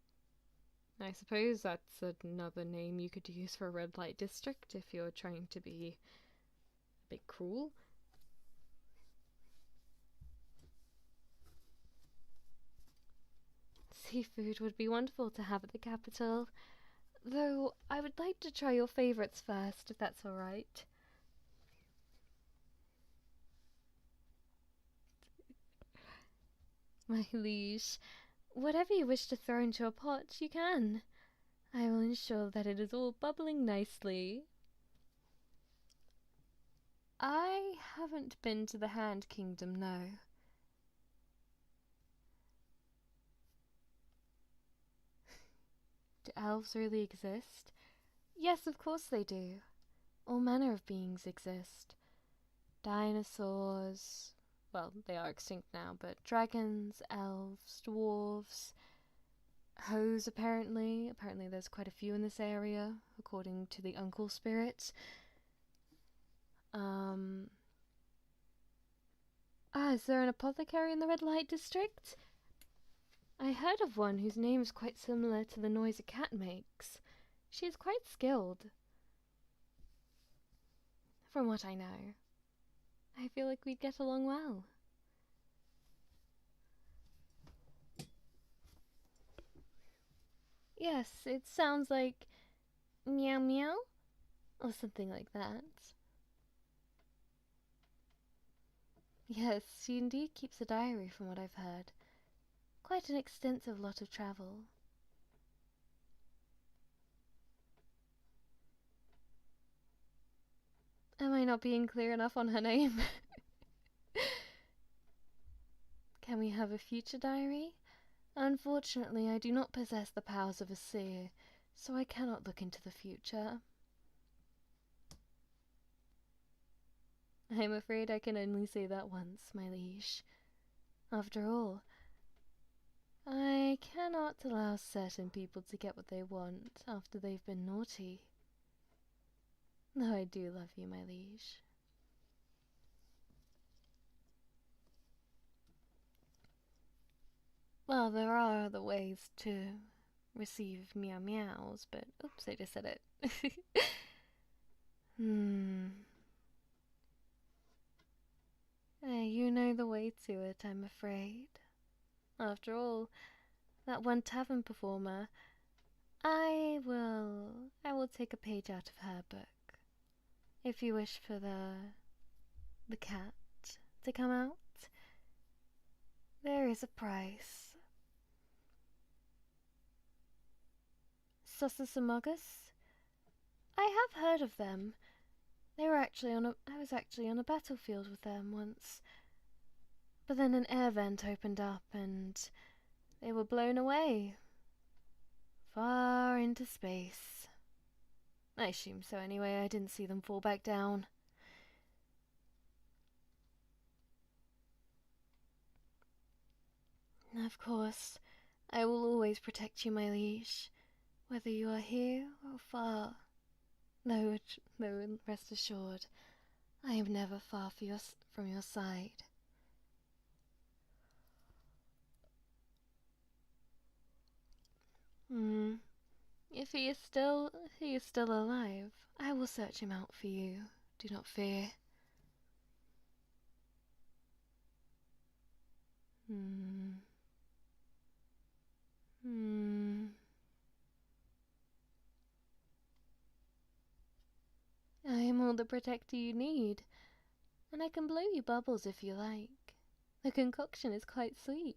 I suppose that's another name you could use for a red light district if you're trying to be a bit cruel. Seafood would be wonderful to have at the capital, though I would like to try your favourites first, if that's all right. My liege, whatever you wish to throw into a pot, you can. I will ensure that it is all bubbling nicely. I haven't been to the Hand Kingdom, no. Do elves really exist? Yes, of course they do. All manner of beings exist. Dinosaurs, well, they are extinct now, but dragons, elves, dwarves, hoes apparently. Apparently there's quite a few in this area, according to the uncle spirit. Is there an apothecary in the red light district? I heard of one whose name is quite similar to the noise a cat makes. She is quite skilled. From what I know, I feel like we'd get along well. Yes, it sounds like meow meow, or something like that. Yes, she indeed keeps a diary from what I've heard. Quite an extensive lot of travel. Am I not being clear enough on her name? Can we have a future diary? Unfortunately, I do not possess the powers of a seer, so I cannot look into the future. I am afraid I can only say that once, my liege. After all, I cannot allow certain people to get what they want after they've been naughty. Though I do love you, my liege. Well, there are other ways to receive meow meows, but oops, I just said it. You know the way to it, I'm afraid. After all, that one tavern performer, I will take a page out of her book. If you wish for the cat to come out, there is a price. Sussusamogus? I have heard of them. I was actually on a battlefield with them once. But then an air vent opened up and they were blown away. Far into space. I assume so anyway, I didn't see them fall back down. Of course, I will always protect you, my liege, whether you are here or far. Though rest assured, I am never far from your side. If he is still alive, I will search him out for you. Do not fear. I am all the protector you need, and I can blow you bubbles if you like. The concoction is quite sweet.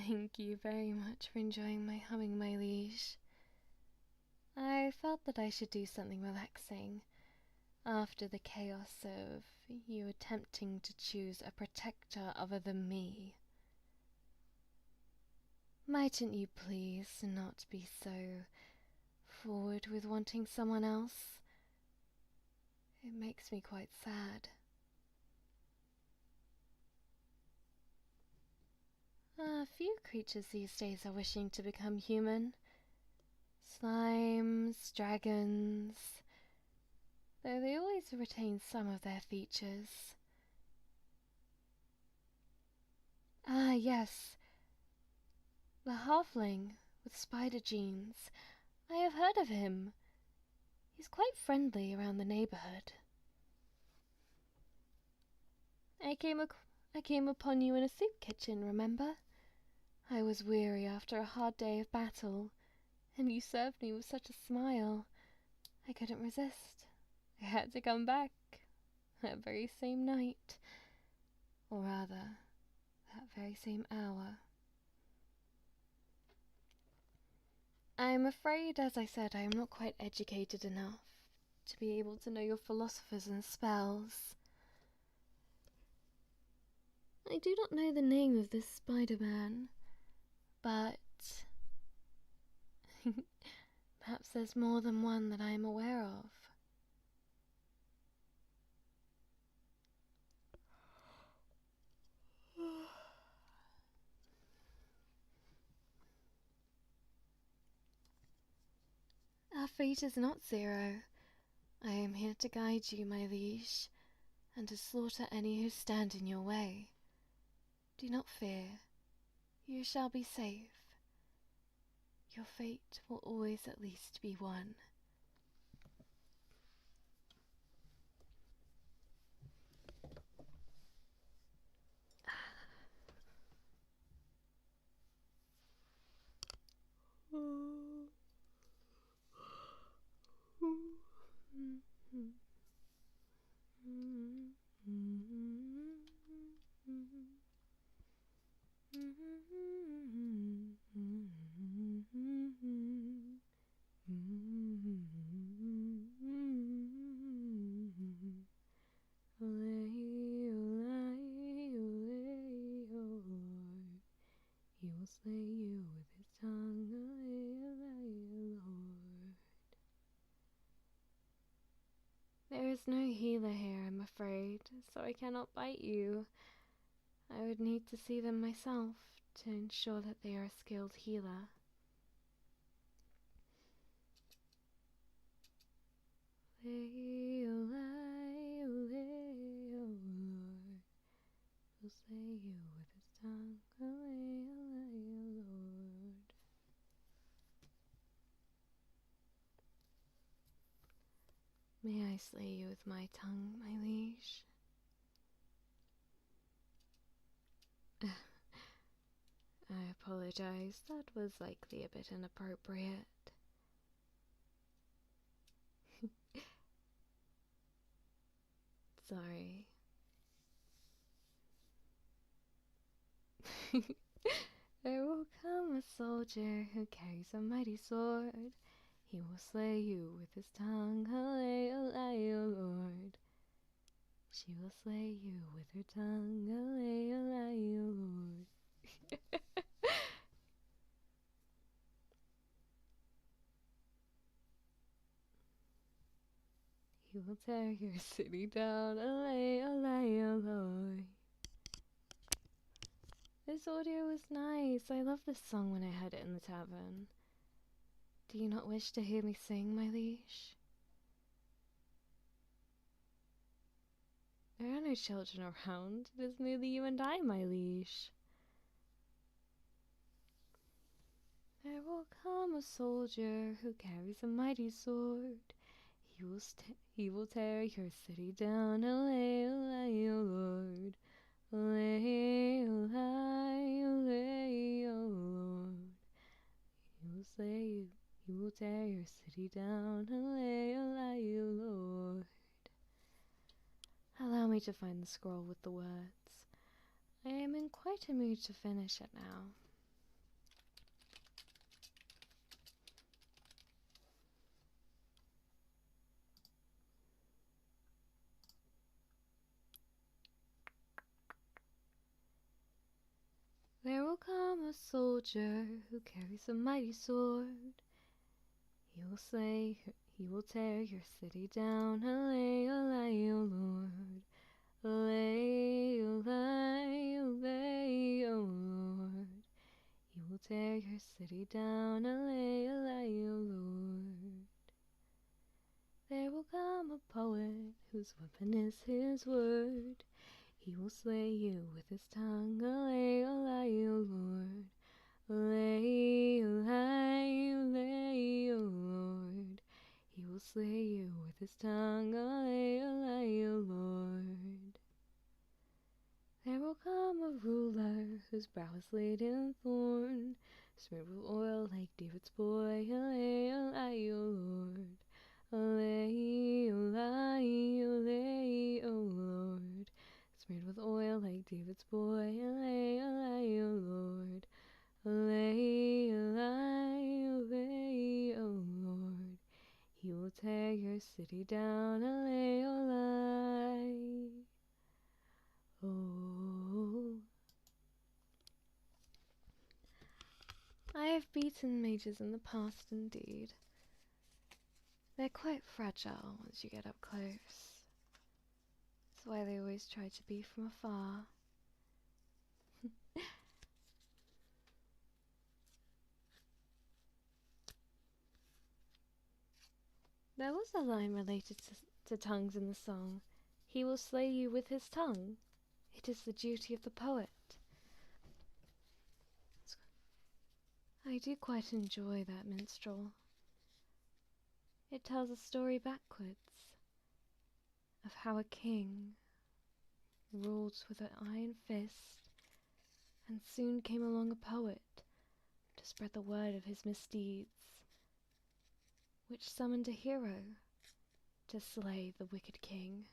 Thank you very much for enjoying my humming, my liege. I felt that I should do something relaxing after the chaos of you attempting to choose a protector other than me. Mightn't you please not be so forward with wanting someone else? It makes me quite sad. A few creatures these days are wishing to become human. Slimes, dragons, though they always retain some of their features. Ah, yes, the halfling with spider genes. I have heard of him. He's quite friendly around the neighborhood. I came upon you in a soup kitchen, remember? I was weary after a hard day of battle, and you served me with such a smile. I couldn't resist. I had to come back that very same night, or rather, that very same hour. I'm afraid, as I said, I am not quite educated enough to be able to know your philosophers and spells. I do not know the name of this Spider-Man, but perhaps there's more than one that I am aware of. Our fate is not zero. I am here to guide you, my liege, and to slaughter any who stand in your way. Do not fear. You shall be safe. Your fate will always at least be one. He will slay you with his tongue, Lord. There is no healer here, I'm afraid, so I cannot bite you. I would need to see them myself to ensure that they are a skilled healer. Lord, will slay you with his tongue, Lord. May I slay you with my tongue, my liege? I apologize, that was likely a bit inappropriate. Sorry. There will come a soldier who carries a mighty sword. He will slay you with his tongue, Lord. She will slay you with her tongue, Lord. He will tear your city down, Lord. This audio was nice. I loved this song when I heard it in the tavern. Do you not wish to hear me sing, my liege? There are no children around. It is merely you and I, my liege. There will come a soldier who carries a mighty sword. He will tear your city down, Lord. Lord. He will slay you. He will tear your city down, Lord. Allow me to find the scroll with the words. I am in quite a mood to finish it now. a soldier who carries a mighty sword. He will slay, he will tear your city down. Allay, allay, O Lord. Allay, allay, allay, O Lord. He will tear your city down. Allay, allay, O Lord. There will come a poet whose weapon is his word. He will slay you with his tongue. Allay, allay, O Lord. Allay, allay, allay, O Lord. He will slay you with his tongue. Allay, allay, O Lord. There will come a ruler whose brow is laid in thorn, smeared with oil like David's boy. Allay, allay, O Lord. Allay, allay, allay, O Lord. Smeared with oil like David's boy. Allay, allay, O Lord. Allay, allay, allay, O Lord. He will tear your city down. Allay, allay. Oh. I have beaten mages in the past indeed. They're quite fragile once you get up close. That's why they always try to be from afar. There was a line related to tongues in the song. He will slay you with his tongue. It is the duty of the poet. I do quite enjoy that minstrel. It tells a story backwards of how a king ruled with an iron fist, and soon came along a poet to spread the word of his misdeeds, which summoned a hero to slay the wicked king.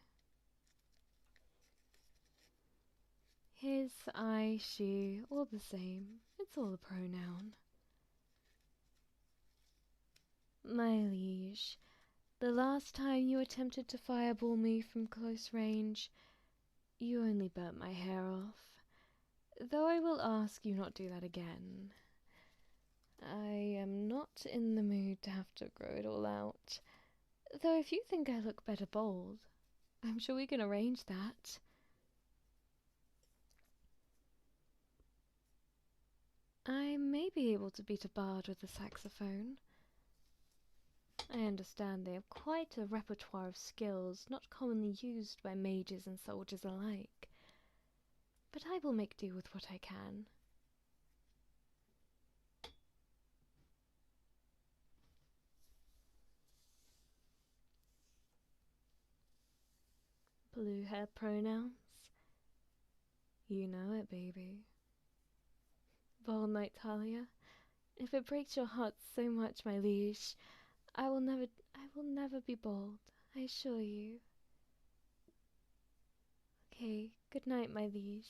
His, I, she, all the same. It's all a pronoun. My liege, the last time you attempted to fireball me from close range, you only burnt my hair off. Though I will ask you not do that again. I am not in the mood to have to grow it all out. Though if you think I look better bald, I'm sure we can arrange that. I may be able to beat a bard with a saxophone. I understand they have quite a repertoire of skills not commonly used by mages and soldiers alike. But I will make do with what I can. Blue hair pronouns? You know it, baby. Bold knight Talia, if it breaks your heart so much, my liege, I will never be bold, I assure you. Okay, good night, my liege.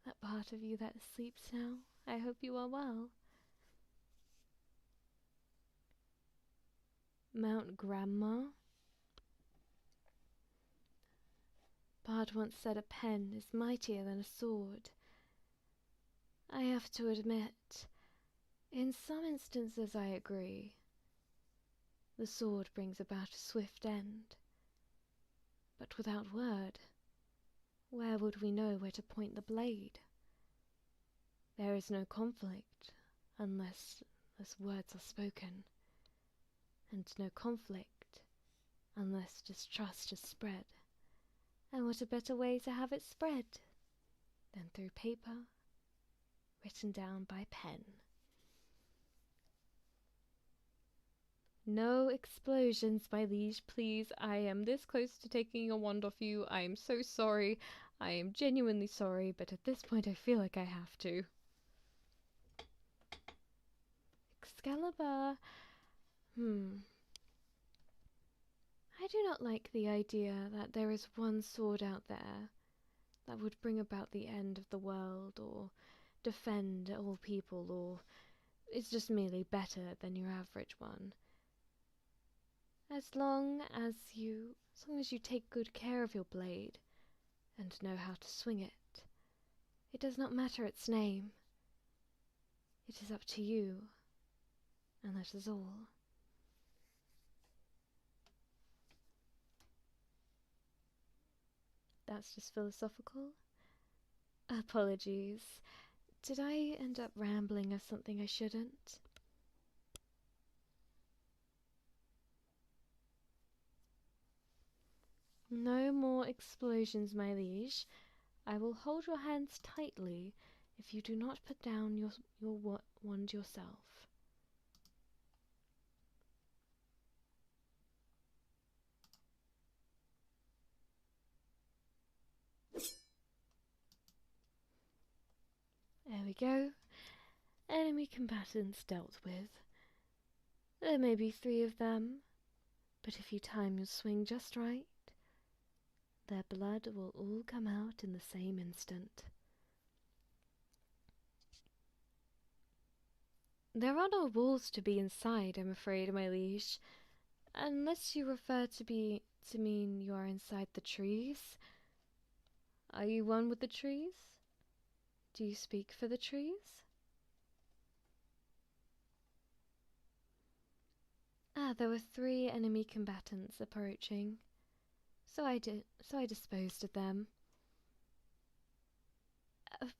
That part of you that sleeps now, I hope you are well. Mount Grandma? Bard once said a pen is mightier than a sword. I have to admit, in some instances I agree. The sword brings about a swift end. But without word, where would we know where to point the blade? There is no conflict unless words are spoken, and no conflict unless distrust is spread. And what a better way to have it spread than through paper written down by pen. No explosions, my liege, please. I am this close to taking your wand off you. I am so sorry. I am genuinely sorry, but at this point I feel like I have to. Excalibur. I do not like the idea that there is one sword out there that would bring about the end of the world, or defend all people, or is just merely better than your average one. As long as you take good care of your blade, and know how to swing it, it does not matter its name. It is up to you, and that is all. That's just philosophical? Apologies. Did I end up rambling of something I shouldn't? No more explosions, my liege. I will hold your hands tightly if you do not put down your wand yourself. There we go. Enemy combatants dealt with. There may be 3 of them, but if you time your swing just right, their blood will all come out in the same instant. There are no walls to be inside, I'm afraid, my liege. Unless you refer to mean you are inside the trees. Are you one with the trees? Do you speak for the trees? There were 3 enemy combatants approaching, so I disposed of them.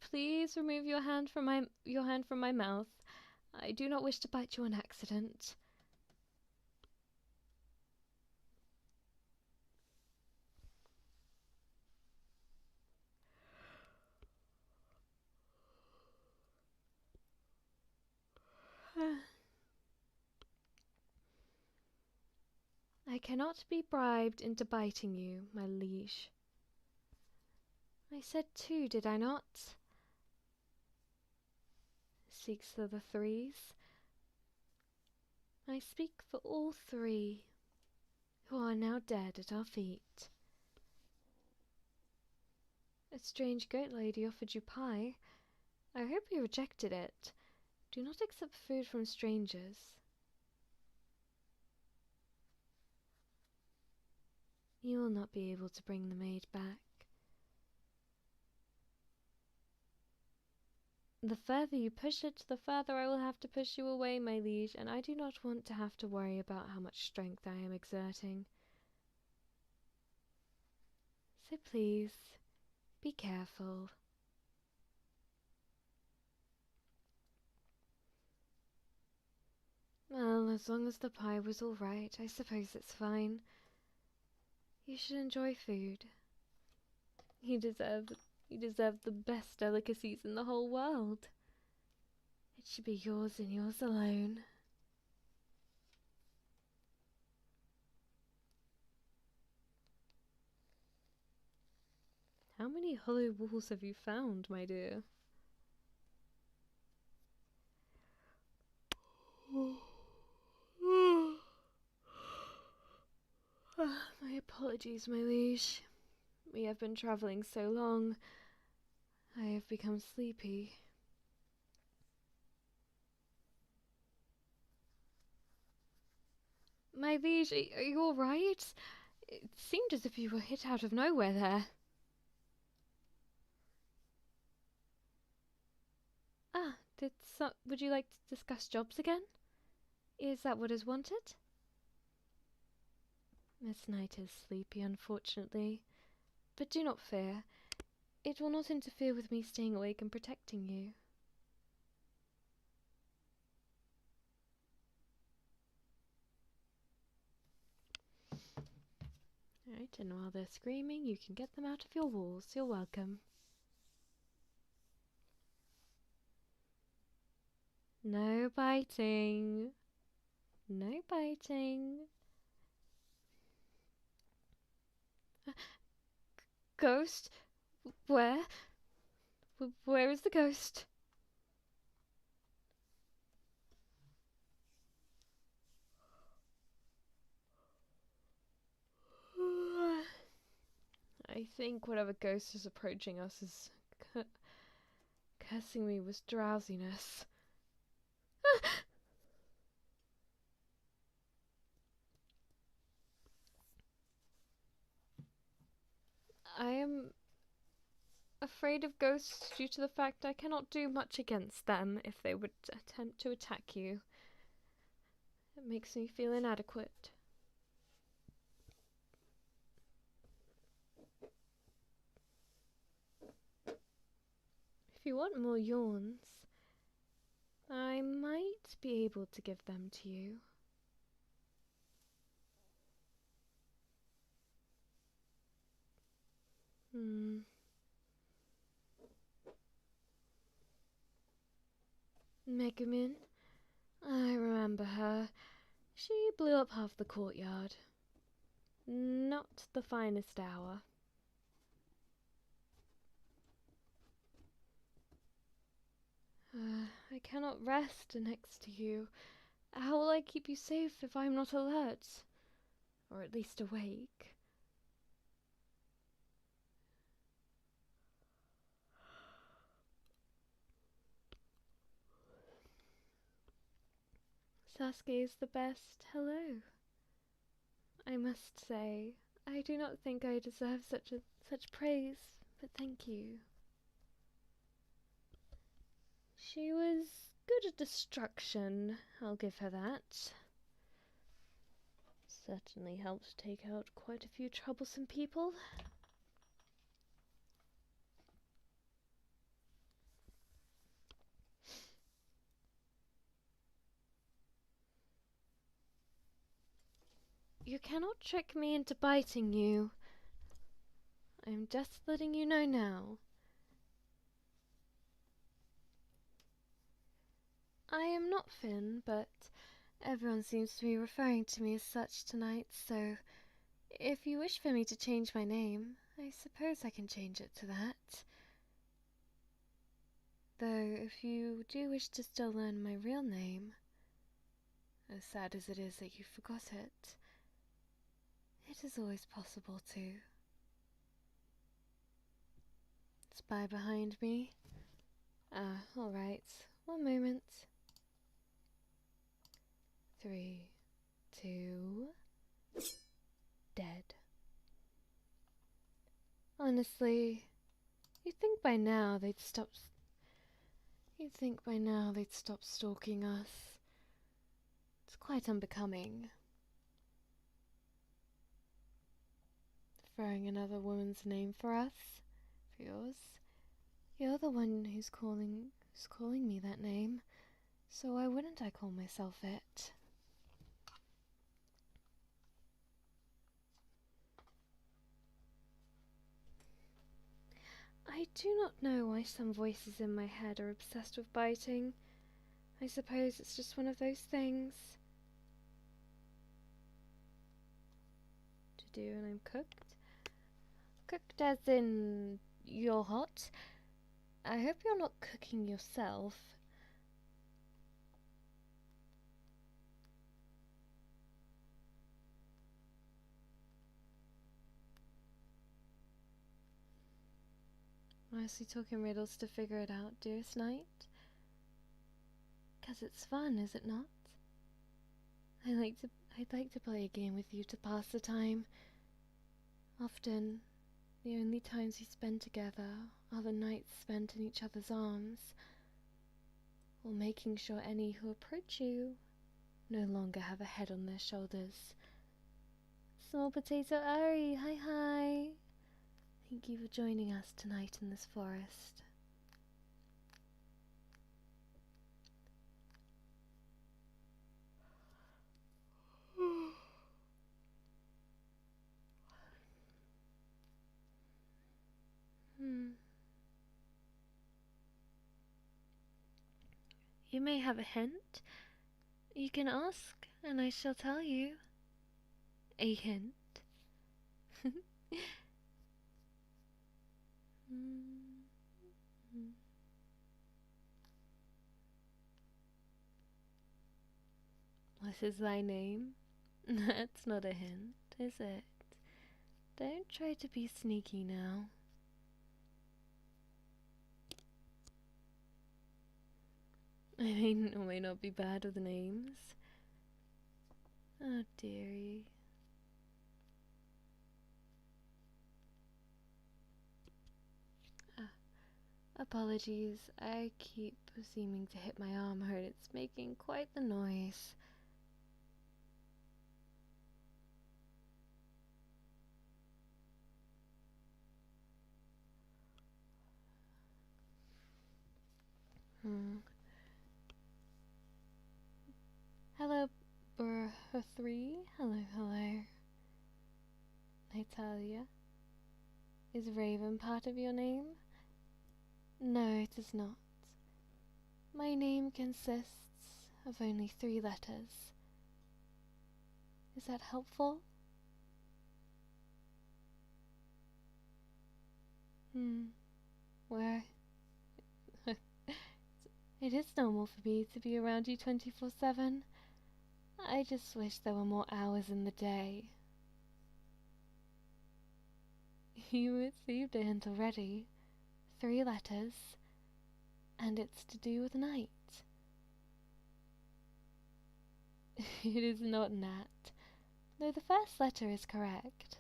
Please remove your hand from my mouth. I do not wish to bite you on accident. I cannot be bribed into biting you, my liege. I said 2, did I not? Seeks for the 3s. I speak for all 3, who are now dead at our feet. A strange goat lady offered you pie. I hope you rejected it. Do not accept food from strangers. You will not be able to bring the maid back. The further you push it, the further I will have to push you away, my liege, and I do not want to have to worry about how much strength I am exerting. So please, be careful. Well, as long as the pie was all right, I suppose it's fine. You should enjoy food. You deserve the best delicacies in the whole world. It should be yours and yours alone. How many hollow walls have you found, my dear? My apologies, my liege. We have been travelling so long. I have become sleepy. My liege, are you all right? It seemed as if you were hit out of nowhere there. Would you like to discuss jobs again? Is that what is wanted? Miss Knight is sleepy, unfortunately. But do not fear. It will not interfere with me staying awake and protecting you. Alright, and while they're screaming, you can get them out of your walls. You're welcome. No biting. No biting. Ghost? Where? Where is the ghost? I think whatever ghost is approaching us is cursing me with drowsiness. I am afraid of ghosts due to the fact I cannot do much against them if they would attempt to attack you. It makes me feel inadequate. If you want more yawns, I might be able to give them to you. Megumin, I remember her. She blew up half the courtyard. Not the finest hour. I cannot rest next to you. How will I keep you safe if I'm not alert? Or at least awake? Sasuke is the best. Hello. I must say, I do not think I deserve such praise, but thank you. She was good at destruction, I'll give her that. Certainly helped take out quite a few troublesome people. You cannot trick me into biting you. I'm just letting you know now. I am not Finn, but everyone seems to be referring to me as such tonight, so if you wish for me to change my name, I suppose I can change it to that. Though if you do wish to still learn my real name, as sad as it is that you forgot it, it is always possible to. Spy behind me? Ah, alright. One moment. 3, 2... Dead. Honestly, you'd think by now they'd stop stalking us. It's quite unbecoming. Throwing another woman's name for us, for yours. You're the one who's calling me that name, so why wouldn't I call myself it? I do not know why some voices in my head are obsessed with biting. I suppose it's just one of those things to do when I'm cooked. Cooked as in you're hot. I hope you're not cooking yourself. Mostly talking riddles to figure it out, dearest knight? 'Cause it's fun, is it not? I'd like to play a game with you to pass the time. Often, the only times we spend together are the nights spent in each other's arms, or making sure any who approach you no longer have a head on their shoulders. Small Potato Ari, hi hi! Thank you for joining us tonight in this forest. You may have a hint. You can ask, and I shall tell you. A hint. What is thy name? That's not a hint, is it? Don't try to be sneaky now. I may not be bad with names. Oh, dearie. Ah. Apologies, I keep seeming to hit my arm hurt. It's making quite the noise. Hello, Burr3. Hello. Natalia. Is Raven part of your name? No, it is not. My name consists of only 3 letters. Is that helpful? Where? It is normal for me to be around you 24/7. I just wish there were more hours in the day. You received a hint already. 3 letters, and it's to do with night. It is not Nat, though the first letter is correct.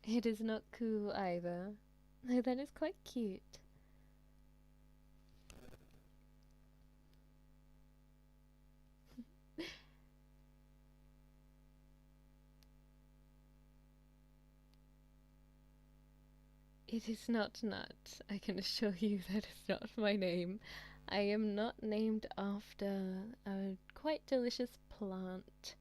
It is not cool either, though that is quite cute. It is not Nut. I can assure you that is not my name. I am not named after a quite delicious plant.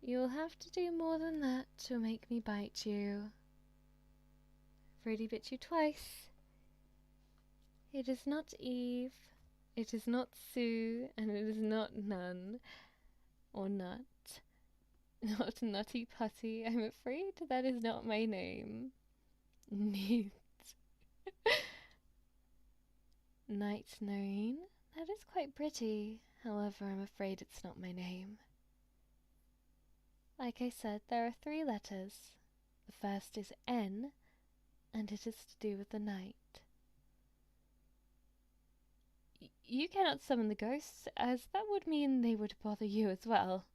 You'll have to do more than that to make me bite you. I've already bit you twice. It is not Eve, it is not Sue, and it is not Nun, or Nut. Not Nutty Putty. I'm afraid that is not my name. Neat. Night Noreen. That is quite pretty. However, I'm afraid it's not my name. Like I said, there are 3 letters. The first is N, and it is to do with the night. You cannot summon the ghosts, as that would mean they would bother you as well.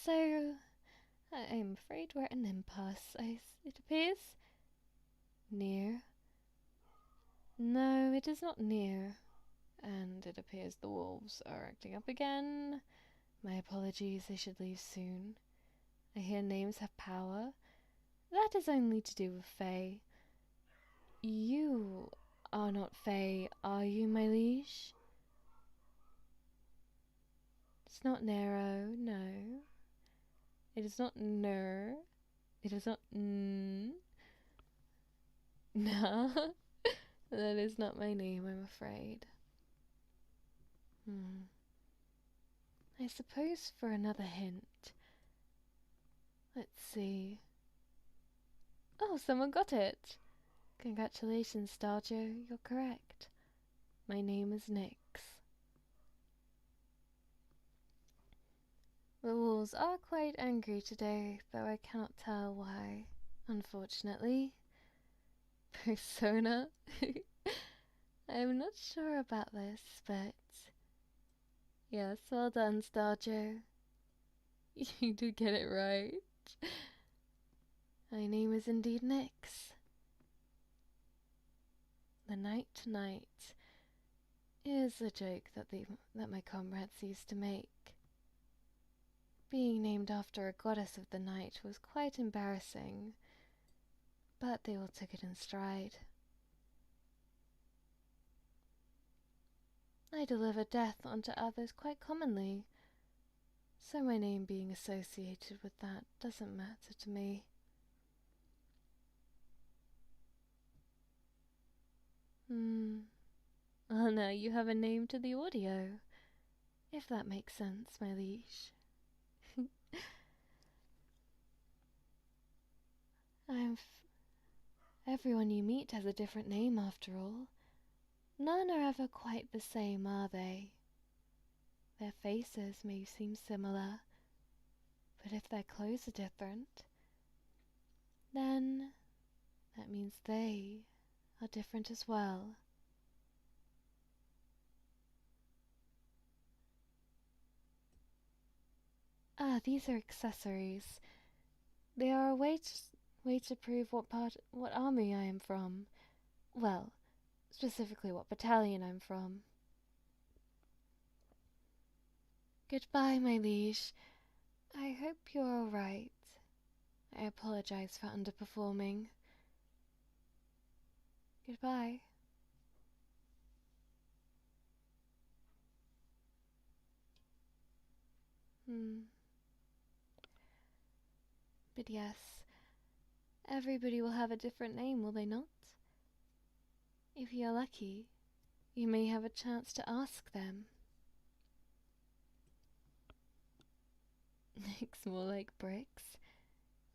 So, I'm afraid we're at an impasse, it appears. Near. No, it is not near. And it appears the wolves are acting up again. My apologies, I should leave soon. I hear names have power. That is only to do with Fae. You are not Fae, are you, my liege? It's not narrow, no. It is not ner. It is not n. Nah. That is not my name, I'm afraid. I suppose for another hint. Let's see. Oh, someone got it! Congratulations, Starjo, you're correct. My name is Nyx. The wolves are quite angry today, though I cannot tell why, unfortunately. Persona? I'm not sure about this, but... Yes, well done, Starjo. You did get it right. My name is indeed Nyx. The night is a joke that my comrades used to make. Being named after a goddess of the night was quite embarrassing, but they all took it in stride. I deliver death onto others quite commonly, so my name being associated with that doesn't matter to me. Oh no, you have a name to the audio, if that makes sense, my liege. Everyone you meet has a different name after all. None are ever quite the same, are they? Their faces may seem similar, but if their clothes are different, then that means they are different as well. Ah, these are accessories. They are a way way to prove what army I am from. Well, specifically what battalion I'm from. Goodbye, my liege. I hope you're all right. I apologize for underperforming. Goodbye. But yes, everybody will have a different name, will they not? If you're lucky, you may have a chance to ask them. Looks more like bricks.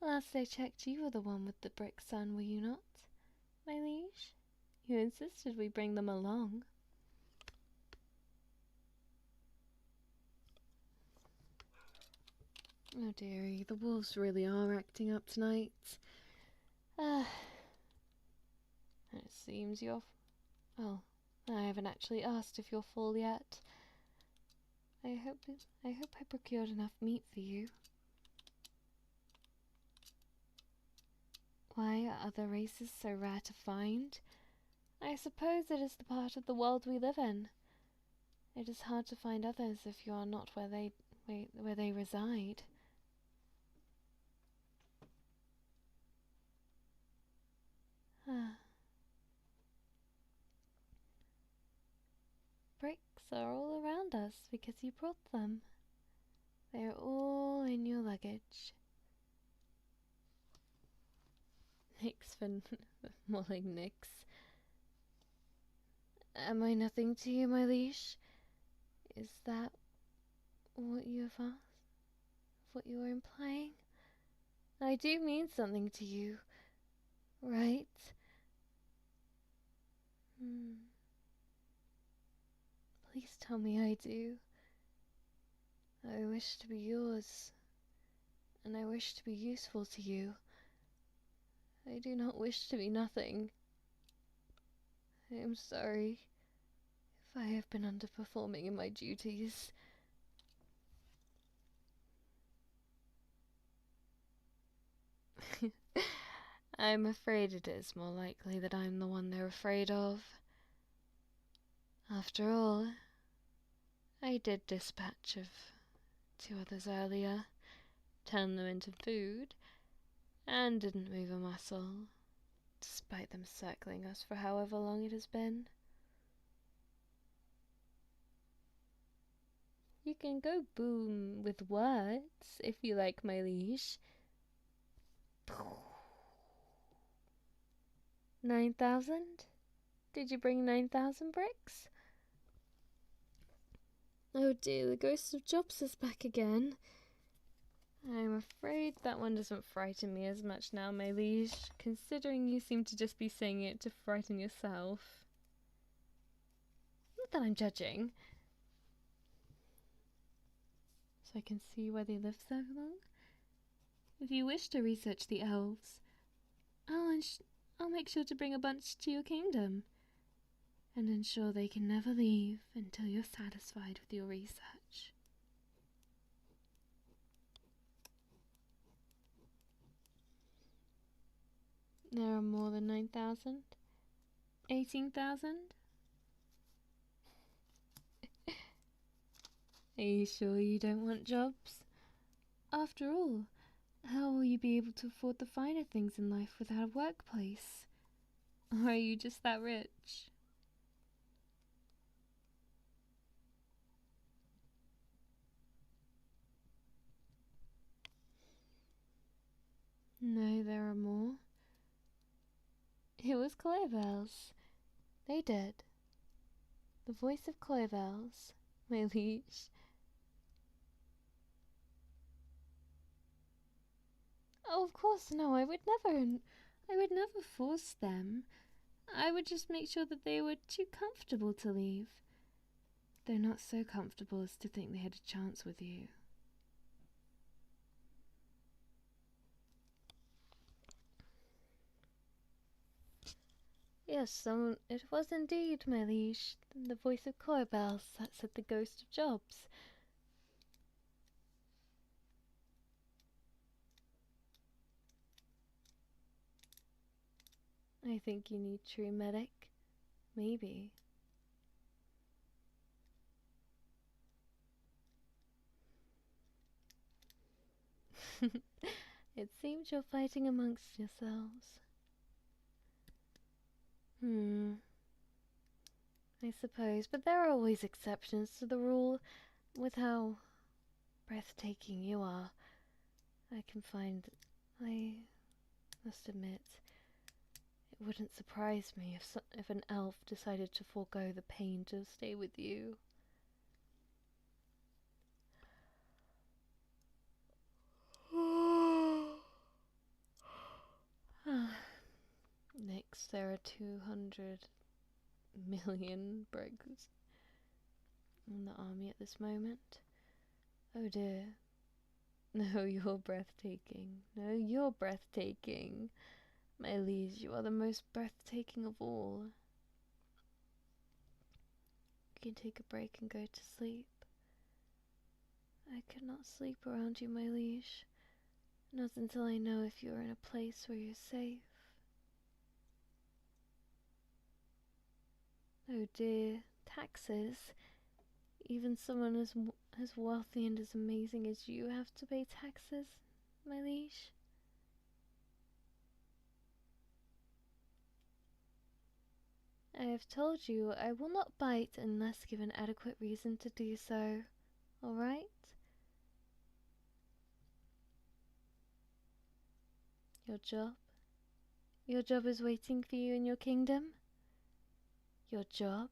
Last I checked, you were the one with the brick son, were you not, my liege? You insisted we bring them along. Oh dearie, the wolves really are acting up tonight. It seems you're... Oh, I haven't actually asked if you're full yet. I hope I procured enough meat for you. Why are other races so rare to find? I suppose it is the part of the world we live in. It is hard to find others if you are not where they reside. Bricks are all around us because you brought them. They are all in your luggage. Nix for more like nix. Am I nothing to you, my liege? Is that what you have asked? What you are implying? I do mean something to you, right? Please tell me I do. I wish to be yours, and I wish to be useful to you. I do not wish to be nothing. I am sorry if I have been underperforming in my duties. I'm afraid it is more likely that I'm the one they're afraid of. After all, I did dispatch of 2 others earlier, turned them into food, and didn't move a muscle, despite them circling us for however long it has been. You can go boom with words, if you like, my liege. 9,000? Did you bring 9,000 bricks? Oh dear, the ghost of Jobs is back again. I'm afraid that one doesn't frighten me as much now, my liege, considering you seem to just be saying it to frighten yourself. Not that I'm judging. So I can see why they lived so long. If you wish to research the elves, I'll make sure to bring a bunch to your kingdom, and ensure they can never leave until you're satisfied with your research. There are more than 9,000? 18,000? Are you sure you don't want jobs? After all, how will you be able to afford the finer things in life without a workplace? Or are you just that rich? No, there are more. It was Clovel's. They did. The voice of Clovel's, my liege. Oh, of course, no, I would never force them. I would just make sure that they were too comfortable to leave. Though not so comfortable as to think they had a chance with you. Yes, it was indeed, my liege, the voice of Corbels that said the ghost of Jobs. I think you need true medic. Maybe. It seems you're fighting amongst yourselves. I suppose, but there are always exceptions to the rule. With how breathtaking you are, I must admit, it wouldn't surprise me if an elf decided to forego the pain to stay with you. Next, there are 200 million brigs in the army at this moment. Oh dear. No, you're breathtaking. No, you're breathtaking. My liege, you are the most breathtaking of all. You can take a break and go to sleep. I cannot sleep around you, my liege. Not until I know if you are in a place where you're safe. Oh dear, taxes. Even someone as wealthy and as amazing as you have to pay taxes, my liege? I have told you I will not bite unless given adequate reason to do so. Alright? Your job? Your job is waiting for you in your kingdom? Your job?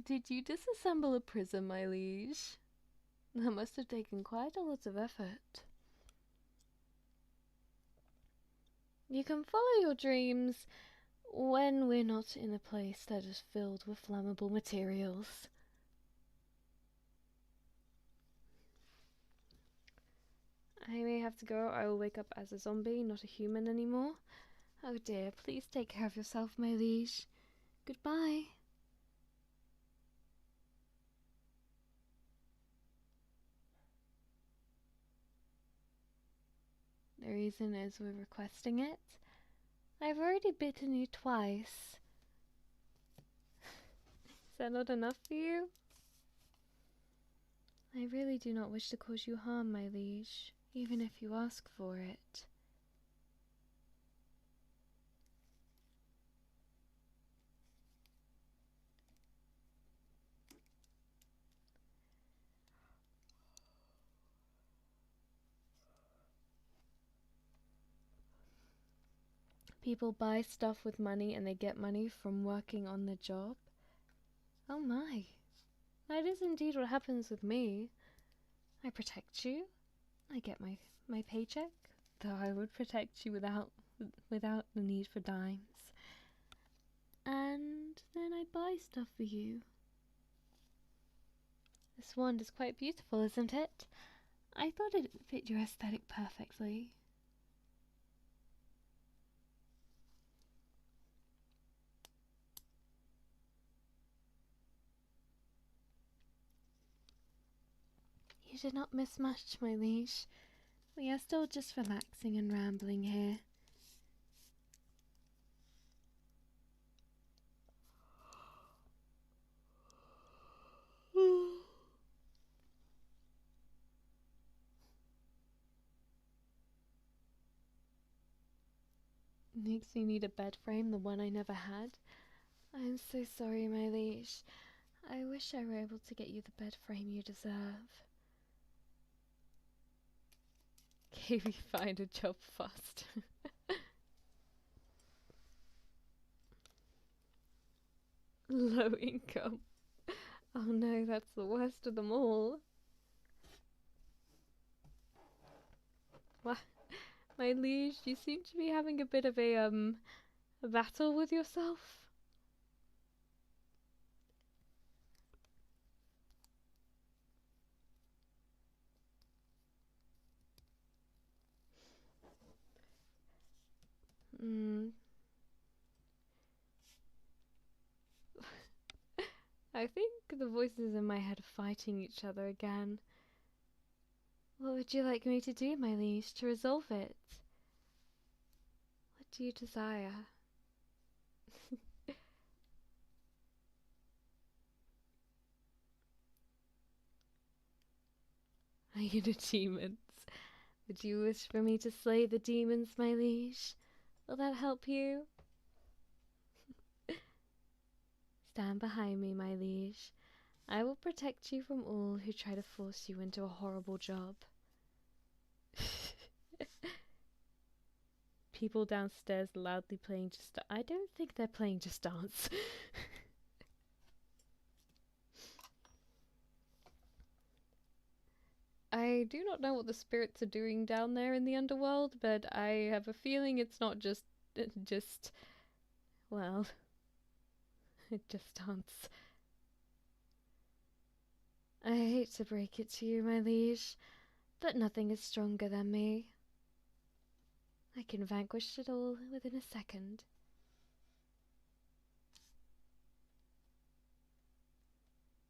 Did you disassemble a prison, my liege? That must have taken quite a lot of effort. You can follow your dreams when we're not in a place that is filled with flammable materials. I may have to go. I will wake up as a zombie, not a human anymore. Oh dear, please take care of yourself, my liege. Goodbye. The reason is we're requesting it. I've already bitten you twice. Is that not enough for you? I really do not wish to cause you harm, my liege, even if you ask for it. People buy stuff with money and they get money from working on the job. Oh my. That is indeed what happens with me. I protect you. I get my paycheck, though I would protect you without the need for dimes. And then I buy stuff for you. This wand is quite beautiful, isn't it? I thought it fit your aesthetic perfectly. You did not miss much, my liege. We are still just relaxing and rambling here. Makes me need a bed frame, the one I never had. I'm so sorry, my liege. I wish I were able to get you the bed frame you deserve. Maybe find a job fast. Low income. Oh no, that's the worst of them all. What? My liege, you seem to be having a bit of a battle with yourself. I think the voices in my head are fighting each other again. What would you like me to do, my liege, to resolve it? What do you desire? Are you the demons? Would you wish for me to slay the demons, my liege? Will that help you? Stand behind me, my liege. I will protect you from all who try to force you into a horrible job. People downstairs loudly playing Just I don't think they're playing Just Dance. I do not know what the spirits are doing down there in the underworld, but I have a feeling it's not just, well, Just Dance. I hate to break it to you, my liege, but nothing is stronger than me. I can vanquish it all within a second.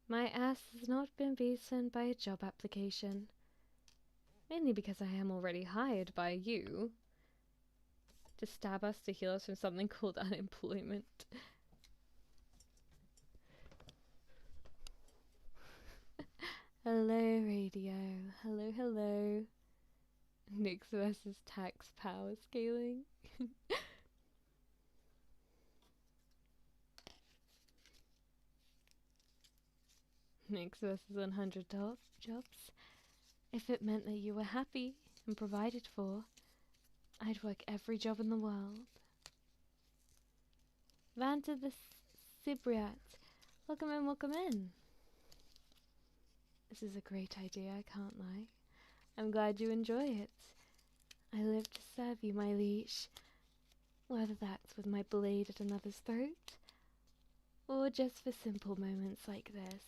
My ass has not been beaten by a job application. Mainly because I am already hired by you to stab us to heal us from something called unemployment. Hello, radio. Hello, hello. Nyx versus tax power scaling. Nyx versus 100 jobs. If it meant that you were happy and provided for, I'd work every job in the world. Banter the Cypriot. Welcome in, welcome in. This is a great idea, I can't lie. I'm glad you enjoy it. I live to serve you, my liege. Whether that's with my blade at another's throat, or just for simple moments like this,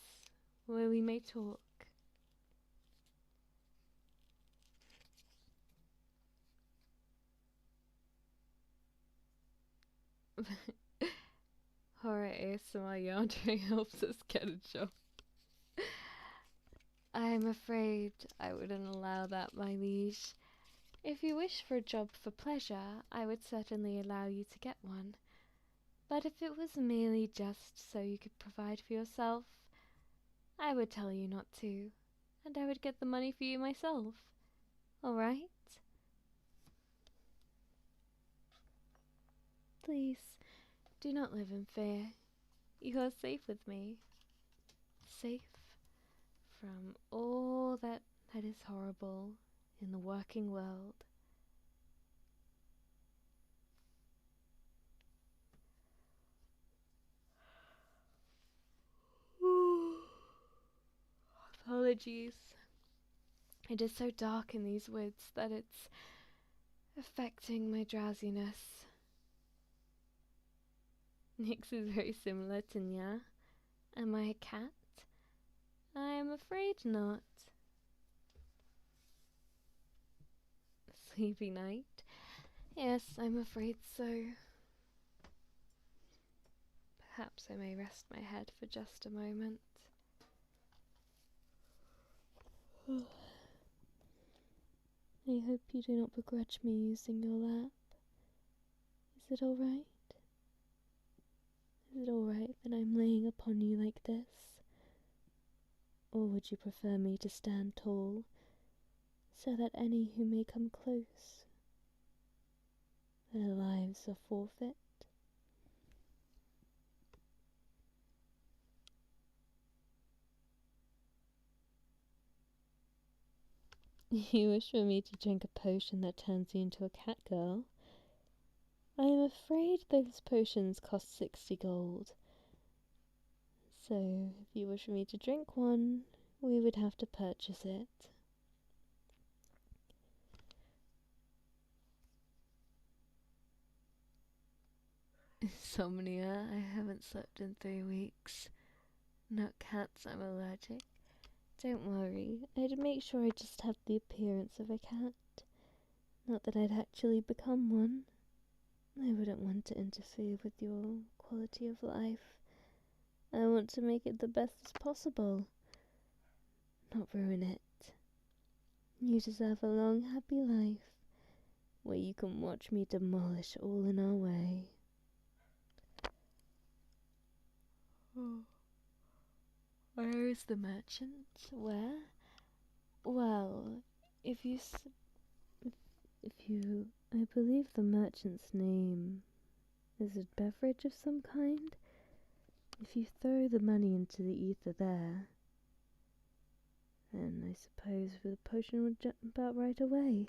where we may talk. Horror ASMR Yandere helps us get a job. I'm afraid I wouldn't allow that, my liege. If you wish for a job for pleasure, I would certainly allow you to get one. But if it was merely just so you could provide for yourself, I would tell you not to, and I would get the money for you myself. Alright? Please, do not live in fear. You are safe with me. Safe from all that is horrible in the working world. Apologies. It is so dark in these woods that it's affecting my drowsiness. Nyx is very similar to Nya. Am I a cat? I am afraid not. Sleepy night? Yes, I'm afraid so. Perhaps I may rest my head for just a moment. I hope you do not begrudge me using your lap. Is it alright? Is it alright that I'm laying upon you like this? Or would you prefer me to stand tall, so that any who may come close, their lives are forfeit? You wish for me to drink a potion that turns you into a cat girl? I am afraid those potions cost 60 gold. So, if you wish for me to drink one, we would have to purchase it. Insomnia. I haven't slept in 3 weeks. Not cats, I'm allergic. Don't worry, I'd make sure I just have the appearance of a cat. Not that I'd actually become one. I wouldn't want to interfere with your quality of life. I want to make it the best as possible. Not ruin it. You deserve a long, happy life, where you can watch me demolish all in our way. Oh. Where is the merchant? Where? Well, if you I believe the merchant's name is a beverage of some kind. If you throw the money into the ether there, then I suppose the potion would jump out right away.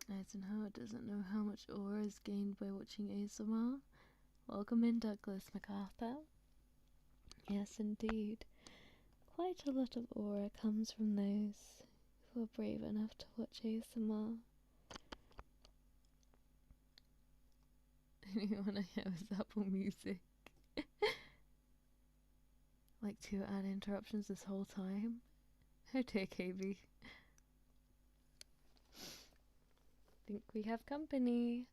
Eisenhower doesn't know how much aura is gained by watching ASMR. Welcome in, Douglas MacArthur. Yes, indeed. Quite a lot of aura comes from those who are brave enough to watch ASMR. Anyone I have is Apple Music. Like 2 ad interruptions this whole time. Oh dear, KB. Think we have company.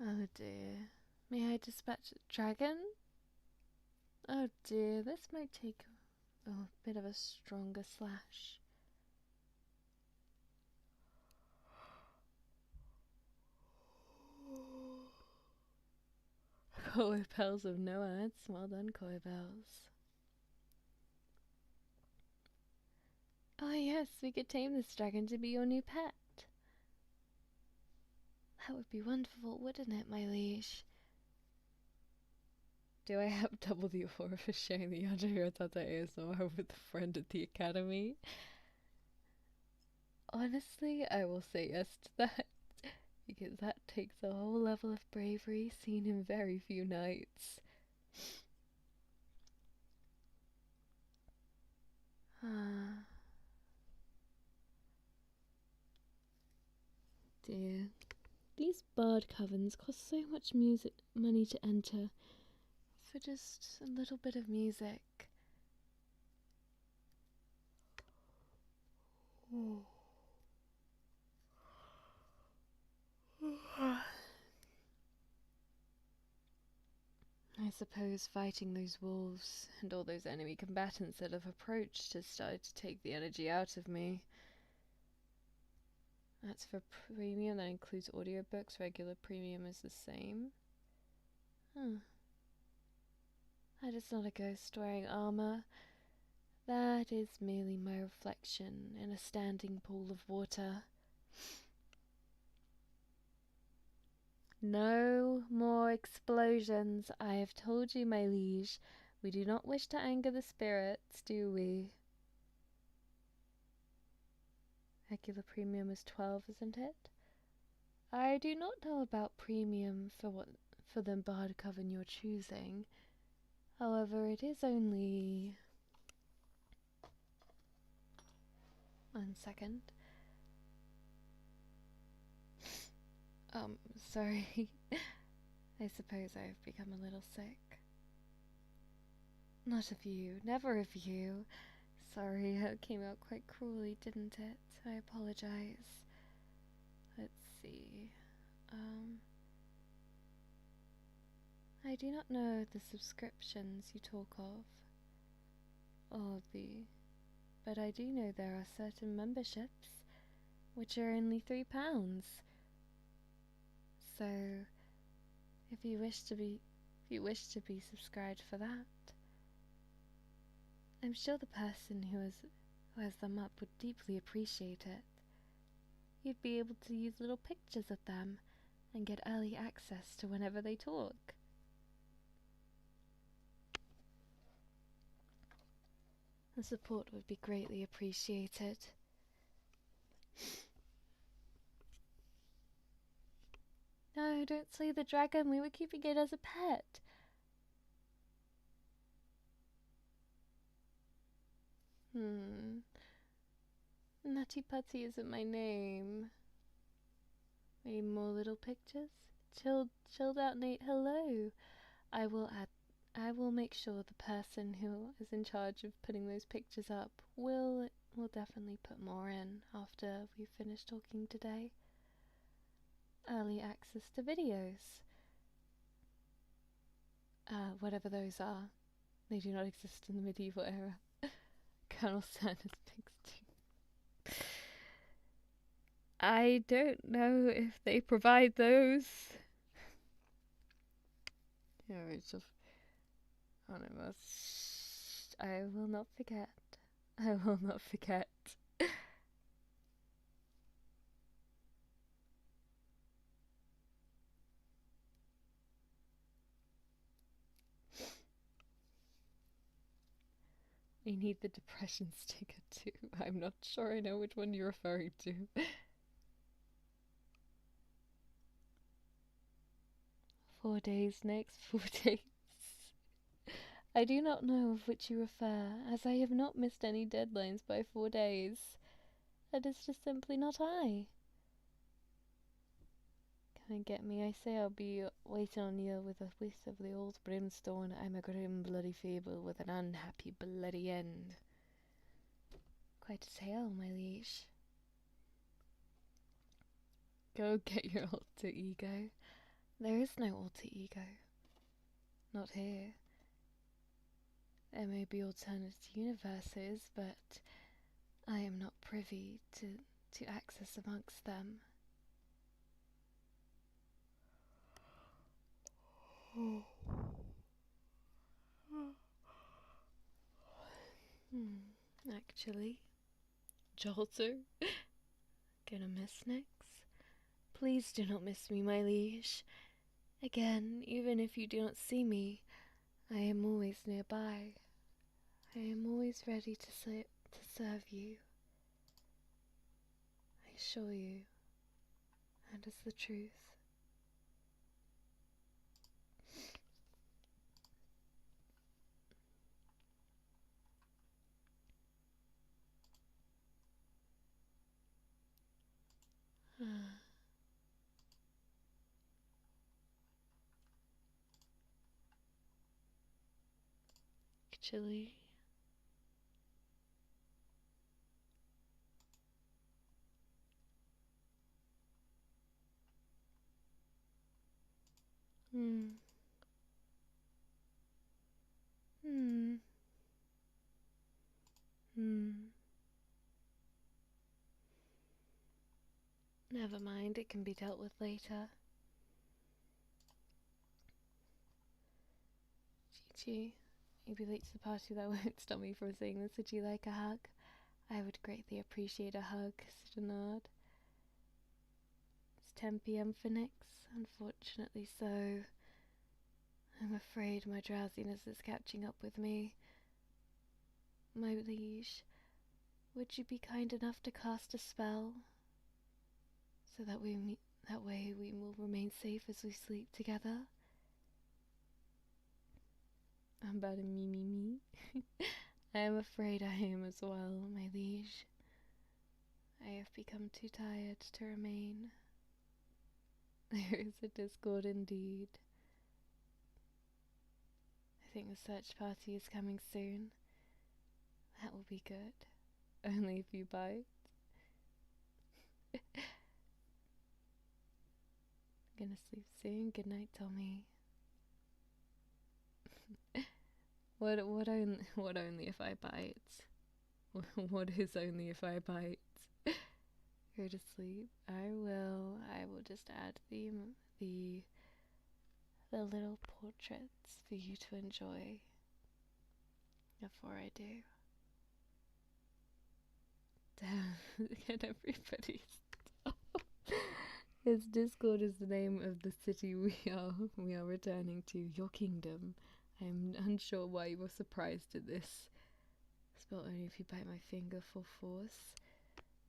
Oh dear. May I dispatch a dragon? Oh dear, this might take a bit of a stronger slash. Koi bells of no ads. Well done, Koi bells. Oh yes, we could tame this dragon to be your new pet. That would be wonderful, wouldn't it, my liege? Do I have double the aura for sharing the Yandere Tata ASMR with a friend at the academy? Honestly, I will say yes to that, because that takes a whole level of bravery seen in very few nights. Dear. These bard covens cost so much money to enter for just a little bit of music. Oh. I suppose fighting those wolves and all those enemy combatants that have approached has started to take the energy out of me. That's for premium, that includes audiobooks. Regular premium is the same. That is not a ghost wearing armor. That is merely my reflection in a standing pool of water. No more explosions. I have told you, my liege. We do not wish to anger the spirits, do we? Regular premium is 12, isn't it? I do not know about premium for the bard coven you're choosing. However, it is only 1 second. Sorry. I suppose I've become a little sick. Not of you, never of you. Sorry, it came out quite cruelly, didn't it? I apologize. Let's see. I do not know the subscriptions you talk of. But I do know there are certain memberships which are only £3. So, if you wish to be subscribed for that, I'm sure the person who has them up would deeply appreciate it. You'd be able to use little pictures of them and get early access to whenever they talk. The support would be greatly appreciated. No, don't slay the dragon. We were keeping it as a pet. Nutty Putty isn't my name. Any more little pictures? Chilled out Nate, hello. I will make sure the person who is in charge of putting those pictures up will definitely put more in after we finish talking today. Early access to videos. whatever those are. They do not exist in the medieval era. Colonel Sanders picks too. I don't know if they provide those. I will not forget. I will not forget. I need the depression sticker too. I'm not sure I know which one you're referring to. 4 days next, 4 days. I do not know of which you refer, as I have not missed any deadlines by 4 days. That is just simply not I. Can I get me? I say I'll be waiting on you with a whiff of the old brimstone. I'm a grim bloody fable with an unhappy bloody end. Quite a tale, my liege. Go get your alter ego. There is no alter ego. Not here. There may be alternate universes, but I am not privy to access amongst them. Actually, Jolter, gonna miss Nix? Please do not miss me, my liege. Again, even if you do not see me, I am always nearby. I am always ready to serve you. I assure you, that is the truth. Actually, Never mind, it can be dealt with later. Gigi, you'll be late to the party. That won't stop me from saying this. Would you like a hug? I would greatly appreciate a hug, said a nod. It's 10 p.m. for Nix, unfortunately so. I'm afraid my drowsiness is catching up with me. My liege, would you be kind enough to cast a spell? So that way we will remain safe as we sleep together? I'm about a me. I am afraid I am as well, my liege. I have become too tired to remain. There is a discord indeed. I think the search party is coming soon. That will be good. Only if you bite. I'm gonna sleep soon. Good night, Tommy. What only if I bite? What is only if I bite? Go to sleep. I will just add the little portraits for you to enjoy before I do. Damn, get everybody stop. His Discord is the name of the city we are returning to, your kingdom. I am unsure why you were surprised at this. Spell only if you bite my finger full force.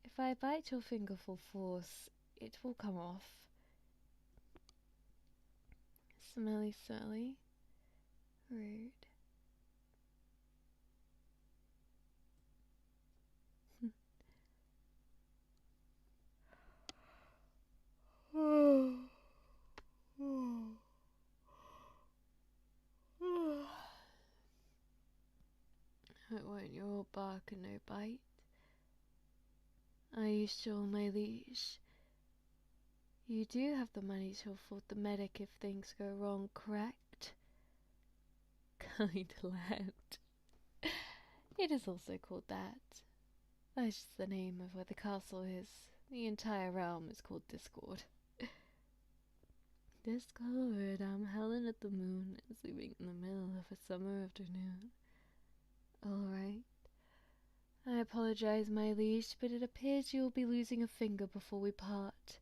If I bite your finger full force, it will come off. Smelly. Rude. It won't you all bark and no bite? Are you sure, my liege? You do have the money to afford the medic if things go wrong, correct? kind land. It is also called that. That's just the name of where the castle is. The entire realm is called Discord. Discord, I'm howling at the moon and sleeping in the middle of a summer afternoon. Alright. I apologize, my liege, but it appears you will be losing a finger before we part.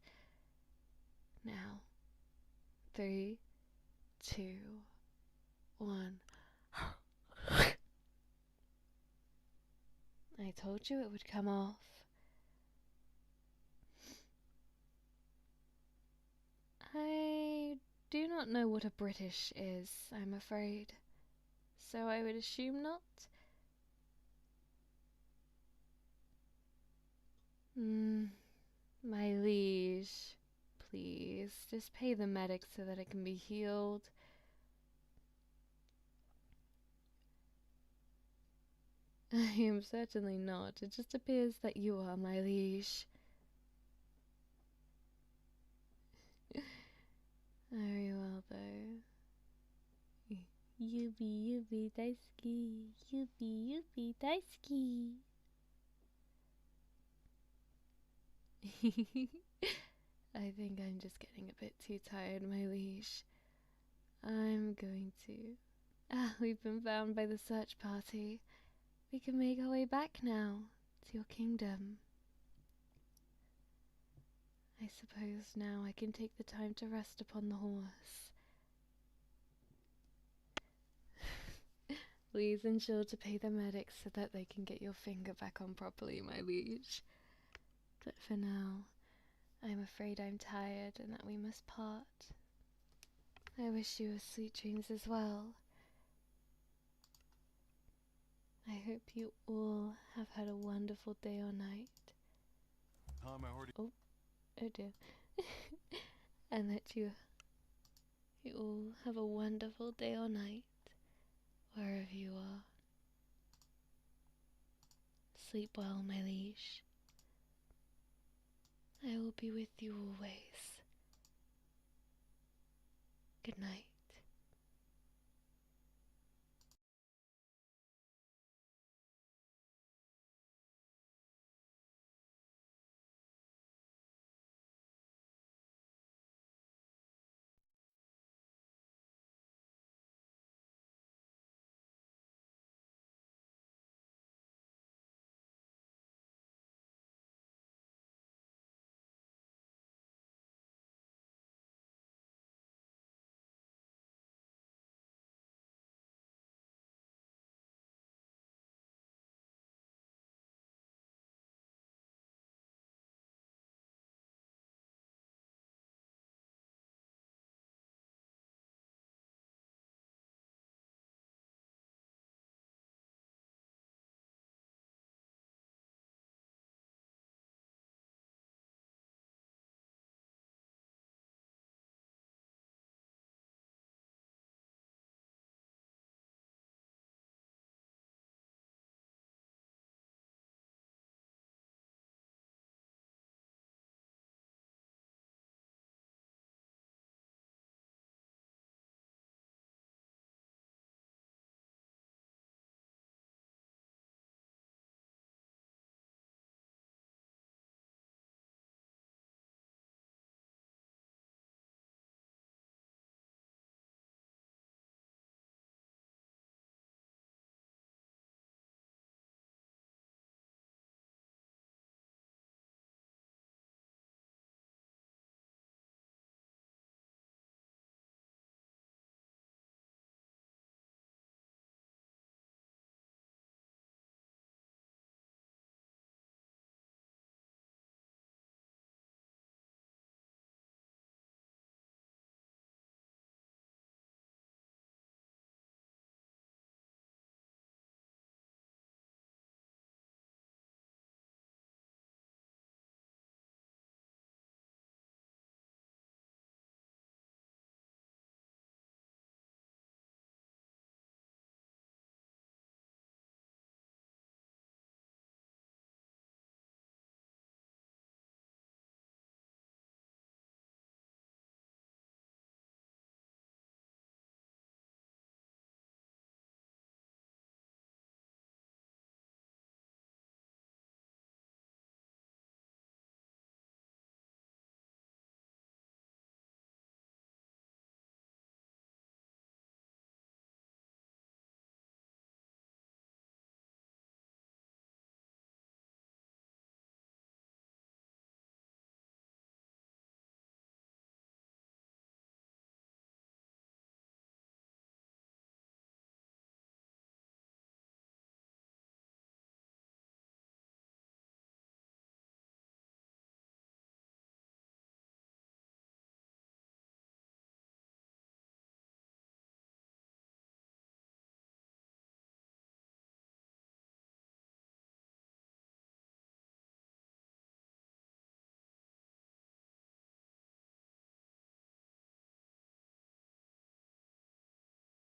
Now. 3, 2, 1. I told you it would come off. I do not know what a British is, I'm afraid. So I would assume not. My liege, please, just pay the medic so that it can be healed. I am certainly not. It just appears that you are, my liege. Very well, though. Yubi, daisuki. Yubi, daisuki. I think I'm just getting a bit too tired, my liege. I'm going to... we've been found by the search party. We can make our way back now, to your kingdom. I suppose now I can take the time to rest upon the horse. Please ensure to pay the medics so that they can get your finger back on properly, my liege. But for now, I'm afraid I'm tired and that we must part. I wish you sweet dreams as well. I hope you all have had a wonderful day or night. Oh dear. And that you all have a wonderful day or night, wherever you are. Sleep well, my liege. I will be with you always. Good night.